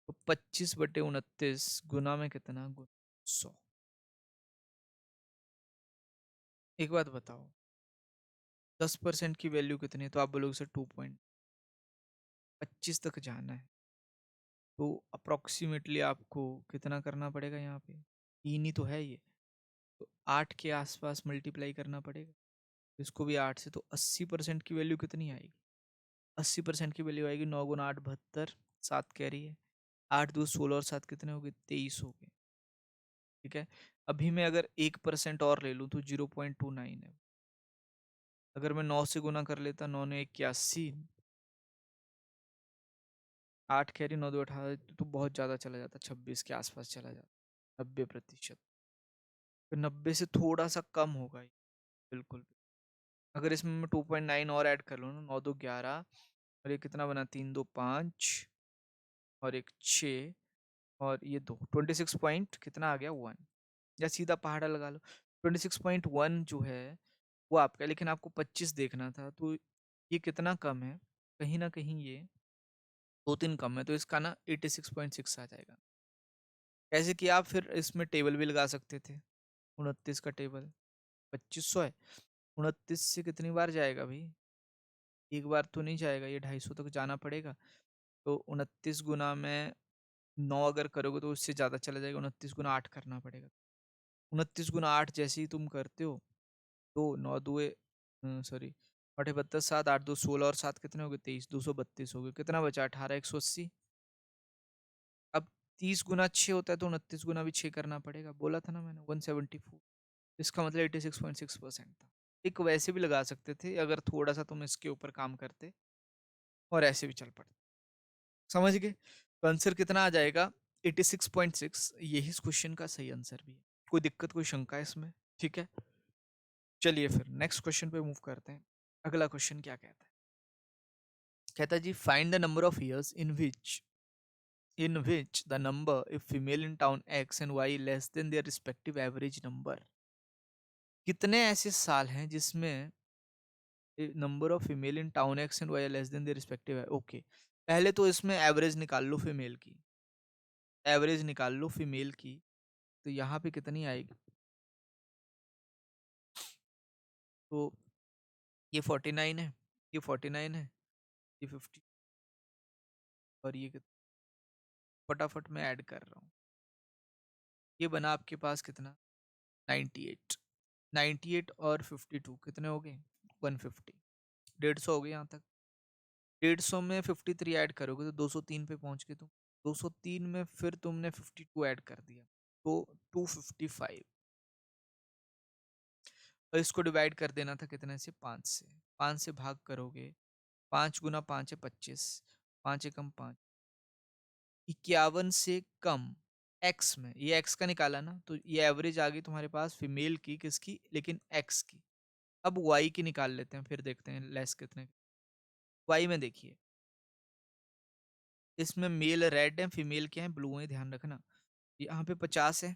तो 25/29 गुना में कितना, गुना 100। एक बात बताओ 10% की वैल्यू कितनी है, तो आप बोलोगे सर 2.25 तक जाना है, तो अप्रोक्सीमेटली आपको कितना करना पड़ेगा यहाँ पे, 3 ही तो है ये, तो 8 के आसपास मल्टीप्लाई करना पड़ेगा, इसको भी 8 से, तो 80% की वैल्यू कितनी आएगी, 80% की वैल्यू आएगी 9 गुना 8 72, 7 कैरी है, 8 2 16 और 7 कितने हो गए 23 हो गए, ठीक है। अभी मैं अगर 1% और ले लूँ तो 0.29 है, अगर मैं 9 से गुना कर लेता, 9 ने 81, 8 कैरी 9 2 18, तो बहुत ज़्यादा चला जाता, 26 के आसपास चला जाता, 90%, तो 90 से थोड़ा सा कम होगा ये, बिल्कुल। अगर इसमें मैं 2.9 और ऐड कर लूँ ना, 9 2 11, और ये कितना बना 3 2 5 और एक 6 और ये 2, 26 पॉइंट कितना आ गया 1, या सीधा पहाड़ा लगा लो, 26.1 जो है वो आपका, लेकिन आपको 25 देखना था, तो ये कितना कम है, कहीं ना कहीं ये 2-3 कम है, तो इसका ना 86.6 आ जाएगा। कैसे कि आप फिर इसमें टेबल भी लगा सकते थे, 29 का टेबल, 2500 है, 29 से कितनी बार जाएगा भाई, एक बार तो नहीं जाएगा, ये 250 तक जाना पड़ेगा, तो 29 गुना में 9 अगर करोगे तो उससे ज़्यादा चला जाएगा, 29 गुना 8 करना पड़ेगा, 29 गुना 8 जैसे ही तुम करते हो, तो 9 दुए सॉरी 8 32 7 8 2 16 और 7 कितने हो गए 23, 232 हो गए, कितना बचा 18 180। अब 30 गुना 6 होता है तो 29 गुना भी 6 करना पड़ेगा, बोला था ना मैंने 174, इसका मतलब 86.6% था। एक वैसे भी लगा सकते थे अगर थोड़ा सा तुम इसके ऊपर काम करते, और ऐसे भी चल पड़ते, समझ गए। तो आंसर कितना आ जाएगा 86.6, यही इस क्वेश्चन का सही आंसर भी है। कोई दिक्कत कोई शंका है इसमें, ठीक है। चलिए फिर नेक्स्ट क्वेश्चन पे मूव करते हैं। अगला क्वेश्चन क्या कहता है, कहता है जी find the number of years in which the number if female in town X and Y less than their respective average number। कितने ऐसे साल हैं जिसमें number of female in town X and Y less than their respective है, okay. पहले तो इसमें average निकाल लो फीमेल की, एवरेज निकाल लो फीमेल की, तो यहाँ पे कितनी आएगी, तो ये 49 है, ये 49 है, ये 50, और ये फटाफट मैं ऐड कर रहा हूँ, ये बना आपके पास कितना 98, 98 और 52 कितने हो गए 150, 150 हो गए यहाँ तक। 150 में 53 ऐड करोगे तो 203 पे पहुंच गए तुम, 203 में फिर तुमने 52 ऐड कर दिया, तो 255, और इसको डिवाइड कर देना था कितने से, 5 से। 5 से भाग करोगे, 5 गुना 5 है 25, 5 एकम 5, 51 से कम एक्स में, ये एक्स का निकाला ना, तो ये एवरेज आ गई तुम्हारे पास फीमेल की, किसकी, लेकिन एक्स की। अब वाई की निकाल लेते हैं, फिर देखते हैं लेस कितने। वाई में देखिए, इसमें मेल रेड है, फीमेल क्या है, ब्लू है, ध्यान रखना। यहाँ पे 50 है,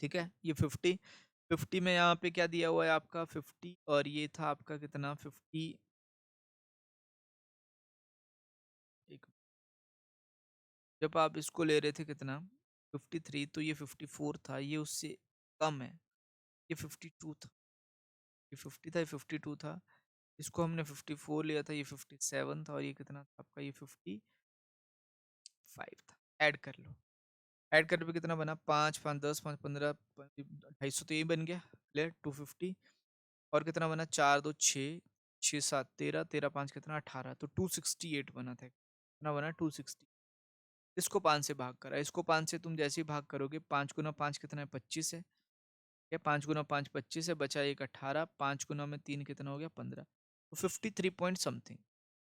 ठीक है, ये 50, 50 में यहाँ पे क्या दिया हुआ है आपका 50, और ये था आपका कितना 50, एक, जब आप इसको ले रहे थे कितना 53, तो ये 54 था, ये उससे कम है, ये 52 था, ये 50 था, ये 52 था, इसको हमने 54 लिया था, ये 57 था, और ये कितना था आपका, ये 55 था। ऐड कर लो, ऐड करने पे कितना बना, 5 5 10 5 15 250, तो यही बन गया क्लियर, 250। और कितना बना, 4 2 6, 6 7 13, 13 5 कितना 18, तो 268 बना था, कितना बना 260। इसको 5 से भाग करा, इसको 5 से तुम जैसे ही भाग करोगे, 5 गुना 5 कितना है 25 है, क्या 5 गुना 5 25 है, बचा एक 18, 5 गुना में 3 कितना हो गया 15, तो 53 पॉइंट समथिंग।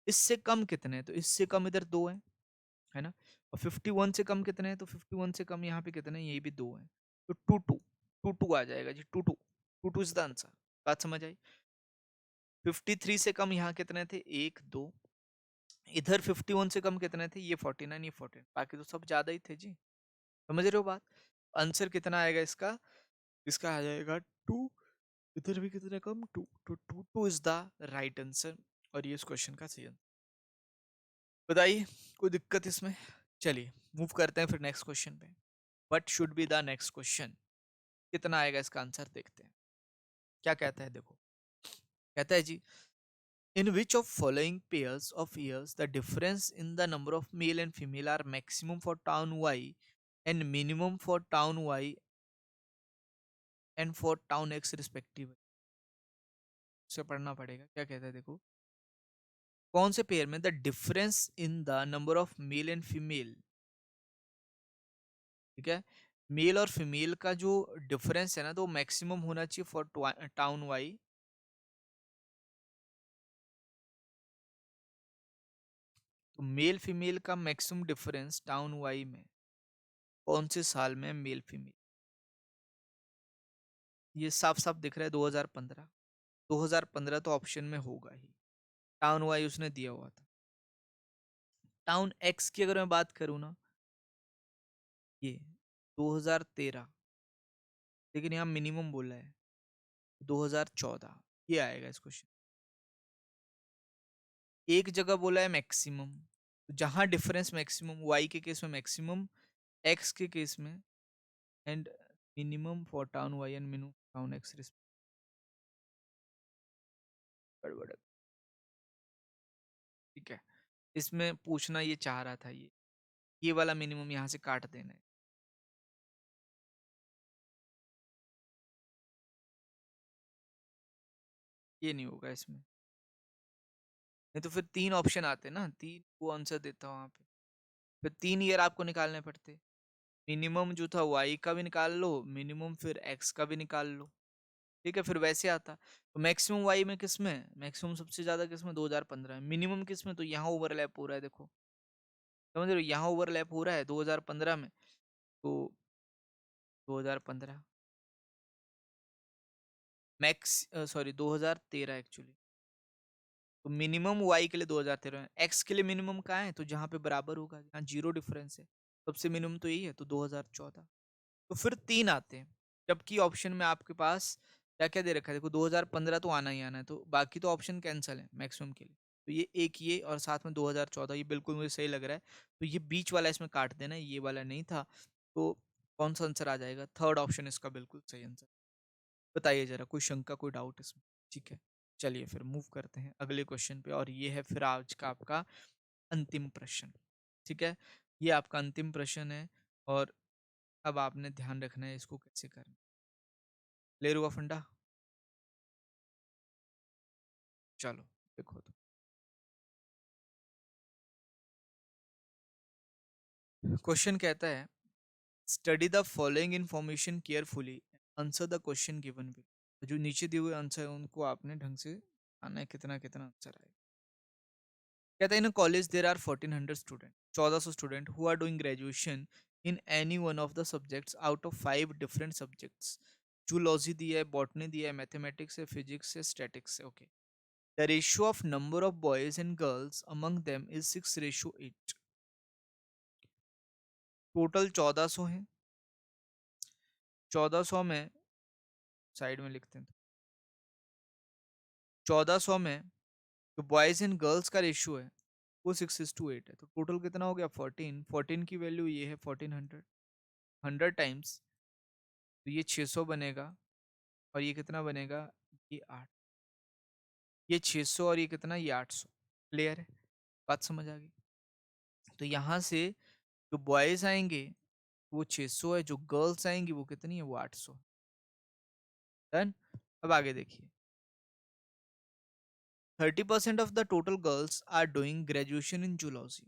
इससे कम कितने हैं, तो इससे कम इधर 2 है ना। और 51 से कम कितने हैं, तो 51 से कम यहाँ पे कितने हैं, ये भी 2 हैं, तो 2 2 आ जाएगा जी, 2 2 इज द आंसर। बात समझ आई। 53 से कम यहाँ कितने थे, 1 2, इधर 51 से कम कितने थे, ये 49, ये 14, बाकी तो सब ज्यादा ही थे जी। समझ रहे हो बात। आंसर कितना आएगा इसका, इसका आ जाएगा 2, इधर भी कितने कम 2, तो 2 इज द राइट आंसर, और ये इस क्वेश्चन का सही आंसर। बताइए कोई दिक्कत इसमें। चलिए मूव करते हैं फिर नेक्स्ट क्वेश्चन पे। What should be the next question, कितना आएगा इसका आंसर, देखते हैं क्या कहता है। देखो कहता है जी, in which of following pairs of years the difference in the number of male and female are maximum for town Y and minimum for town Y and for town X respective. उसे पढ़ना पड़ेगा, क्या कहता है देखो, कौन से pair में the difference in the number of male and female, ठीक है, मेल और फीमेल का जो डिफरेंस है ना, तो मैक्सिमम होना चाहिए फॉर टाउन वाई, तो मेल फीमेल का मैक्सिमम डिफरेंस टाउन वाई में कौन से साल में मेल फीमेल, ये साफ साफ दिख रहा है 2015। 2015 तो ऑप्शन में होगा ही, टाउन वाई उसने दिया हुआ था। टाउन एक्स की अगर मैं बात करूँ ना, ये 2013, लेकिन यहाँ मिनिमम बोला है 2014, ये आएगा इस क्वेश्चन। एक जगह बोला है मैक्सिमम, जहां डिफरेंस मैक्सिमम वाई के केस में मैक्सिमम, एक्स के केस में, and minimum for town Y and minimum town X, गड़बड़ है। ठीक है, इसमें पूछना ये चाह रहा था, ये वाला मिनिमम यहाँ से काट देना है, ये नहीं होगा इसमें। नहीं तो फिर 3 ऑप्शन आते ना, 3 वो आंसर देता वहां पे, फिर 3 ईयर आपको निकालने पड़ते। मिनिमम जो था वाई का भी निकाल लो, मिनिमम फिर एक्स का भी निकाल लो, ठीक है, फिर वैसे आता। तो मैक्सिमम वाई में किस में, मैक्सिमम सबसे ज्यादा किस में 2015 में, मिनिमम किस में, तो यहाँ ओवरलैप हो रहा है देखो, समझ रहे हो, यहाँ ओवरलैप हो रहा है 2015 में, तो 2015 मैक्स, सॉरी 2013 एक्चुअली, तो मिनिमम वाई के लिए 2013 है, एक्स के लिए मिनिमम कहाँ है, तो जहाँ पे बराबर होगा, जहाँ जीरो डिफरेंस है, सबसे मिनिमम तो यही है, तो 2014। तो फिर 3 आते हैं, जबकि ऑप्शन में आपके पास क्या क्या दे रखा है देखो, 2015 तो आना ही आना है, तो बाकी तो ऑप्शन कैंसिल है मैक्सिमम के लिए, तो ये एक, ये और साथ में 2014, ये बिल्कुल मुझे सही लग रहा है, तो ये बीच वाला इसमें काट देना, ये वाला नहीं था, तो कौन सा आंसर आ जाएगा, थर्ड ऑप्शन इसका बिल्कुल सही आंसर। बताइए जरा, कोई शंका कोई डाउट इसमें। ठीक है, चलिए फिर मूव करते हैं अगले क्वेश्चन पे, और ये है फिर आज का आपका अंतिम प्रश्न। ठीक है, ये आपका अंतिम प्रश्न है, और अब आपने ध्यान रखना है इसको कैसे करना। ले रू फंडा, चलो देखो तो क्वेश्चन कहता है, study the following information carefully, answer the question given below. जो नीचे दिए हुए आंसर है उनको आपने ढंग से आना है कितना कितना आंसर आएगा। कहता है in college there are 1400 student, 1400 student who are doing graduation in any one of the subjects out of 5 different subjects. Zoology दिया है, बॉटनी दिया है, मैथमेटिक्स है, फिजिक्स है, स्टैटिक्स है। Okay, the ratio of number of boys and girls among them is 6:8। Total 1400 है। 1400 में side में लिखते हैं, 1400 में जो बॉयज एंड गर्ल्स का रेशियो है वो 6:8 है। तो टोटल कितना हो गया 14। 14 की वैल्यू ये है 1400। 100 टाइम्स तो ये 600 बनेगा और ये कितना बनेगा, ये 8। ये 600 और ये कितना, ये 800। क्लियर है, बात समझ आ गई। तो यहाँ से जो बॉयज आएंगे वो 600 है, जो गर्ल्स आएंगी वो कितनी है, वो 800। डन। अब आगे देखिए, 30% of the total girls are doing graduation in zoology.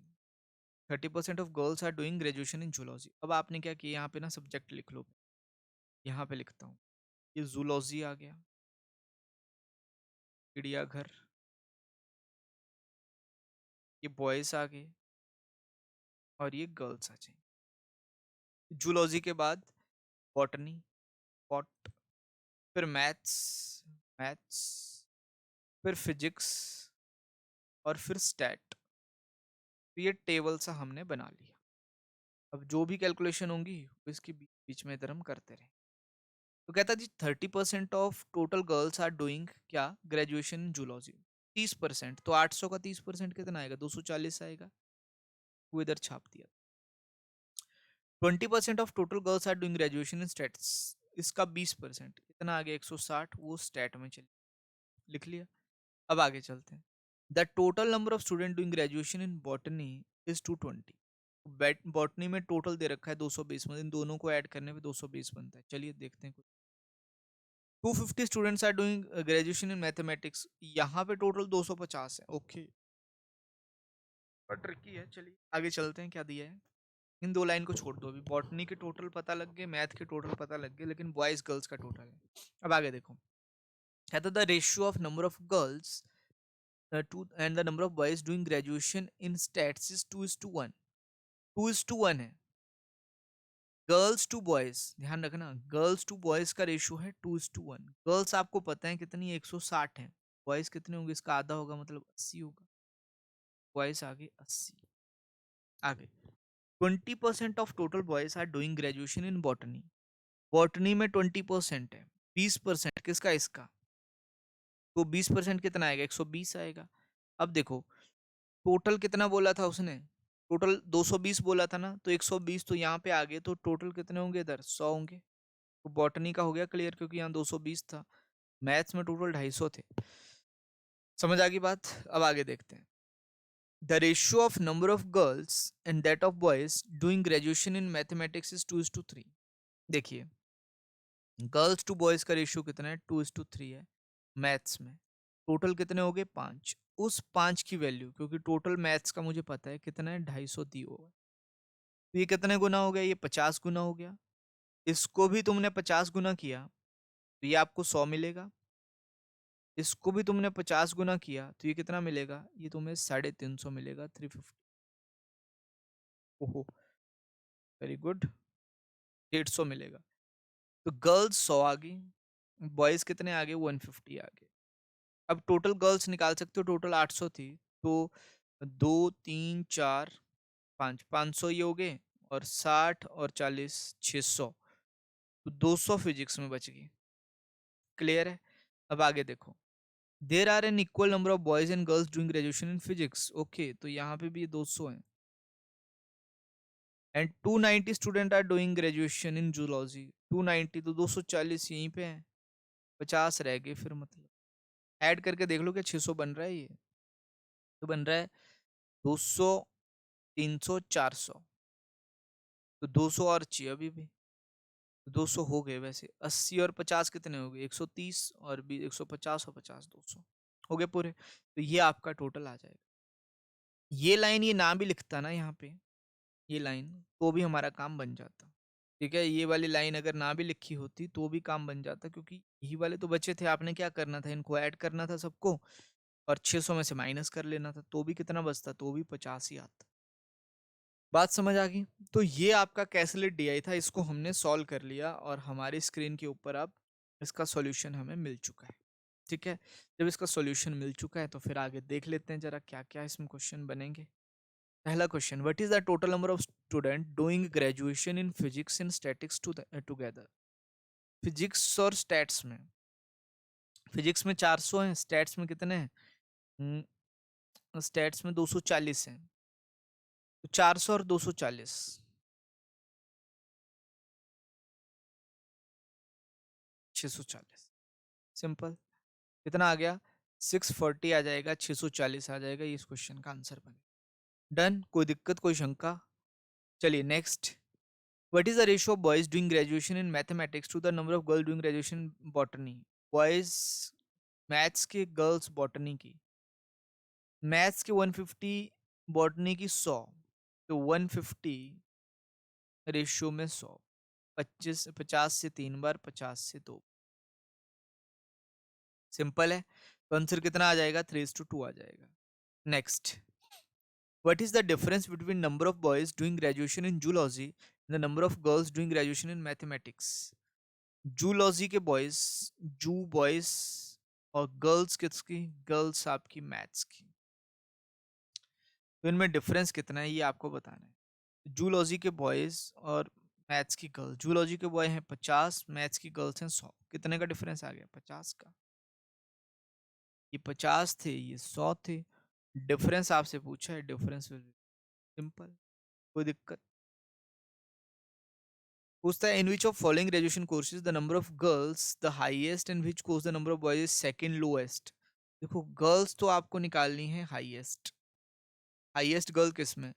30% of girls are doing graduation in zoology. अब आपने क्या किया, यहाँ पे ना सब्जेक्ट लिख लो। यहाँ पे लिखता हूँ, ये जूलॉजी आ गया, चिड़ियाघर, ये बॉयज आ गए और ये गर्ल्स आ जाएंगे। जूलॉजी के बाद बॉटनी, बॉट, फिर मैथ्स, मैथ्स, फिर फिजिक्स और फिर स्टैट। तो ये टेबल सा हमने बना लिया। अब जो भी कैलकुलेशन होंगी वो इसके बीच में इधर हम करते रहे। तो कहता जी 30% of total girls are doing क्या, ग्रेजुएशन इन जूलॉजी। 30%, तो 800 का 30% कितना आएगा, 240 आएगा। वो इधर छाप दिया। 20% of total girls are doing graduation in stats, इसका 20% इतना आ गया 160, वो स्टैट में चले, लिख लिया। अब आगे चलते हैं। The total number of student doing graduation in botany is 220। Botany में टोटल दे रखा है 220, मतलब इन दोनों को ऐड करने पे 220 बनता है। चलिए देखते हैं कुछ। 250 students are doing graduation in mathematics, यहाँ पे टोटल 250 है। ओके, ट्रिकी है। चलिए आगे चलते हैं, क्या दिया है। इन दो लाइन को छोड़ दो, अभी बॉटनी के टोटल पता लग गए, मैथ के टोटल पता लग गए, लेकिन बॉयज गर्ल्स का टोटल है। अब आगे देखो, कहता the ratio of number of girls to and the number of boys doing graduation in stats is 2:1। 2:1 है। गर्ल्स टू बॉयज, ध्यान रखना, गर्ल्स टू बॉयज का रेशियो है 2:1। गर्ल्स आपको पता है कितनी, 160 है। बॉयज कितने होंगे, इसका आधा होगा, मतलब 80 होगा। बॉयज आगे 80। आगे 20% of total boys are doing graduation in botany. Botany में 20% है, 20% किसका, इसका। तो 20% कितना आएगा, 120 आएगा। अब देखो टोटल कितना बोला था उसने, टोटल 220 बोला था ना, तो 120 तो यहाँ पे आ गए, तो टोटल कितने होंगे इधर, 100 होंगे। तो बॉटनी का हो गया क्लियर, क्योंकि यहाँ 220 था। मैथ्स में टोटल 250 थे। समझ आ गई बात। अब आगे देखते हैं। The ratio of number of girls and that of boys doing graduation in mathematics is 2:3। देखिए गर्ल्स टू बॉयज का रेशियो कितना है, 2:3 है। मैथ्स में टोटल कितने हो गए, 5। उस 5 की वैल्यू, क्योंकि टोटल मैथ्स का मुझे पता है कितना है, 250 दी होगा। तो ये कितने गुना हो गया, ये 50 गुना हो गया। इसको भी तुमने 50 गुना किया तो ये आपको 100 मिलेगा। इसको भी तुमने 50 गुना किया तो ये कितना मिलेगा, ये तुम्हें 350 मिलेगा, 350। ओहो, वेरी गुड, 150 मिलेगा। तो गर्ल्स 100 आ गई, बॉयज कितने आ गए, 150 आ गए। अब टोटल गर्ल्स निकाल सकते हो, टोटल 800 थी, तो 2 3 4 5, 500 ये हो गए, और 60 और 40, 600। तो 200 फिजिक्स में बच गई। क्लियर है। अब आगे देखो, there are an equal number of boys and girls doing graduation in physics. Okay, तो यहाँ पे भी ये 200 है। And 290 student are doing graduation in zoology. 290 तो 240 यहीं पे है, 50 रह गए फिर, मतलब ऐड करके देख लो क्या 600 बन रहा है ये। तो बन रहा है 200, 300, 400। तो 200 और चाहिए अभी भी, तो 200 हो गए। वैसे 80 और 50 कितने हो गए, 130, और भी 150 और 50, 200 हो गए पूरे। तो ये आपका टोटल आ जाएगा। ये लाइन ये ना भी लिखता ना यहाँ पे, ये लाइन, तो भी हमारा काम बन जाता। ठीक है, ये वाली लाइन अगर ना भी लिखी होती तो भी काम बन जाता, क्योंकि यही वाले तो बचे थे। आपने क्या करना था, इनको ऐड करना था सबको और 600 में से माइनस कर लेना था, तो भी कितना बचता, तो भी 50 ही आता। बात समझ आ गई? तो ये आपका कैसलेट डीआई था, इसको हमने सॉल्व कर लिया और हमारी स्क्रीन के ऊपर अब इसका सॉल्यूशन हमें मिल चुका है। ठीक है, जब इसका सॉल्यूशन मिल चुका है तो फिर आगे देख लेते हैं जरा क्या क्या इसमें क्वेश्चन बनेंगे। पहला question, what is the total number of student doing graduation in physics and statics together. Physics और स्टैट्स में, फिजिक्स में 400 हैं, स्टैट्स में कितने हैं? स्टैट्स में 240 हैं, तो 400 और 240, 640। सिंपल। कितना आ गया? 640 आ जाएगा, 640 आ जाएगा, ये इस क्वेश्चन का आंसर बने। डन, कोई दिक्कत, कोई शंका? चलिए next, what is the ratio of boys doing graduation in mathematics to the number of girl doing graduation in botany. Boys maths के, गर्ल्स बॉटनी की। मैथ्स के 150, बॉटनी की 100, तो 150 रेशियो में 100, 25, 50 से 3 बार, 50 से 2। सिंपल है, तो आंसर कितना आ जाएगा? 3:2 आ जाएगा। Next, what is the difference between number of boys doing graduation in zoology and the number of girls doing graduation in mathematics? Zoology के बॉयज, जू बॉयज, और गर्ल्स किसकी, गर्ल्स आपकी मैथ्स की। तो इनमें डिफरेंस कितना है ये आपको बताना है। जूलॉजी के बॉयज और मैथ्स की गर्ल, जूलॉजी के बॉय हैं 50, मैथ्स की गर्ल्स हैं 100। कितने का डिफरेंस आ गया? 50 का। ये 50 थे, ये 100 थे। डिफरेंस आपसे पूछा है, डिफरेंस सिंपल, कोई दिक्कत? पूछता है, in which of following graduation courses the number of girls the highest and which course the number of boys second lowest. देखो, गर्ल्स तो आपको निकालनी है हाईएस्ट, हाईएस्ट गर्ल किस में,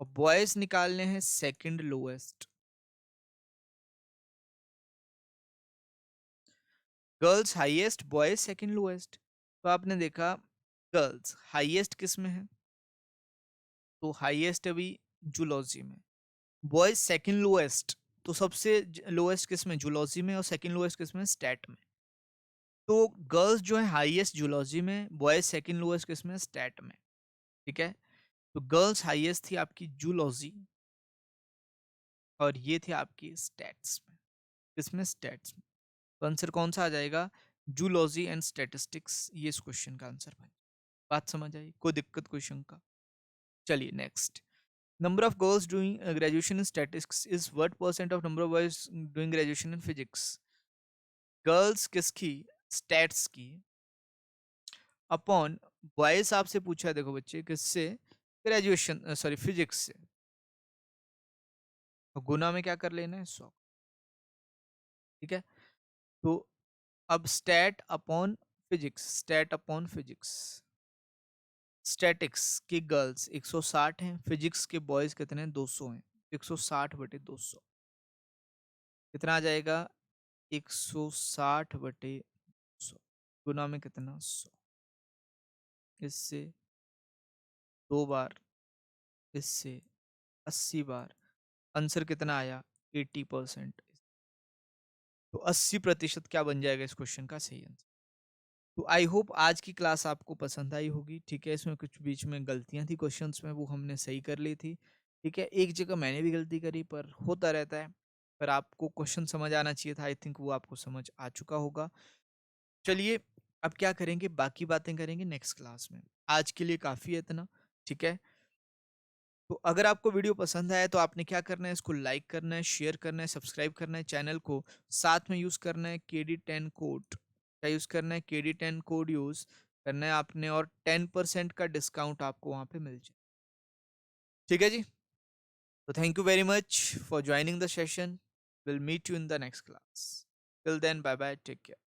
और बॉयज निकालने हैं second lowest. Girls highest, boys second lowest. तो आपने देखा गर्ल्स हाईएस्ट किस में है, तो हाईएस्ट अभी जूलॉजी में। बॉयज सेकंड लोएस्ट, तो सबसे लोएस्ट किस में, जूलॉजी में, और सेकंड लोएस्ट किस में, स्टैट में। तो गर्ल्स जो है हाईएस्ट जूलॉजी में, बॉयज सेकंड लोएस्ट किस में, स्टैट में। ठीक है, तो गर्ल्स हाईएस्ट थी आपकी जूलॉजी, और ये थी आपकी स्टैट्स में। किसमें, स्टैट्स में। तो आंसर कौन सा आ जाएगा? जूलॉजी एंड स्टैटिस्टिक्स, ये इस क्वेश्चन का आंसर बने। बात समझ आई? कोई दिक्कत, कोई शंका? चलिए next, number of girls doing graduation in statistics is what percent of number of boys doing graduation in physics. Girls किसकी, स्टैट्स की, अपॉन बॉयज आपसे पूछा है, देखो बच्चे किससे, ग्रेजुएशन सॉरी फिजिक्स से, तो गुना में क्या कर लेना है, 100। ठीक है, तो अब stat upon physics, stat upon physics. Statics की गर्ल्स 160 हैं, फिजिक्स के बॉयज कितने हैं, 200 हैं। 160 बटे 200 कितना आ जाएगा, 160 बटे 100, गुना में कितना, 100। इससे 2 बार, इससे 80 बार, आंसर कितना आया, 80%। तो 80% क्या बन जाएगा इस क्वेश्चन का सही आंसर। तो आई होप आज की क्लास आपको पसंद आई होगी। ठीक है, इसमें कुछ बीच में गलतियां थी क्वेश्चंस में, वो हमने सही कर ली थी। ठीक है, एक जगह मैंने भी गलती करी, पर होता रहता है। पर आपको क्वेश्चन समझ आना चाहिए था, आई थिंक वो आपको समझ आ चुका होगा। चलिए, अब क्या करेंगे, बाकी बातें करेंगे नेक्स्ट क्लास में। आज के लिए काफ़ी है इतना। ठीक है, तो अगर आपको वीडियो पसंद आया तो आपने क्या करना है, इसको लाइक करना है, शेयर करना है, सब्सक्राइब करना है चैनल को। साथ में यूज़ करना है KD10 कोड। क्या यूज़ करना है, KD10 कोड यूज़ करना है आपने, और 10% का डिस्काउंट आपको वहाँ पे मिल जाए। ठीक है जी, तो thank you very much for joining the session. Will meet you in the next class. Till then, bye bye, take care.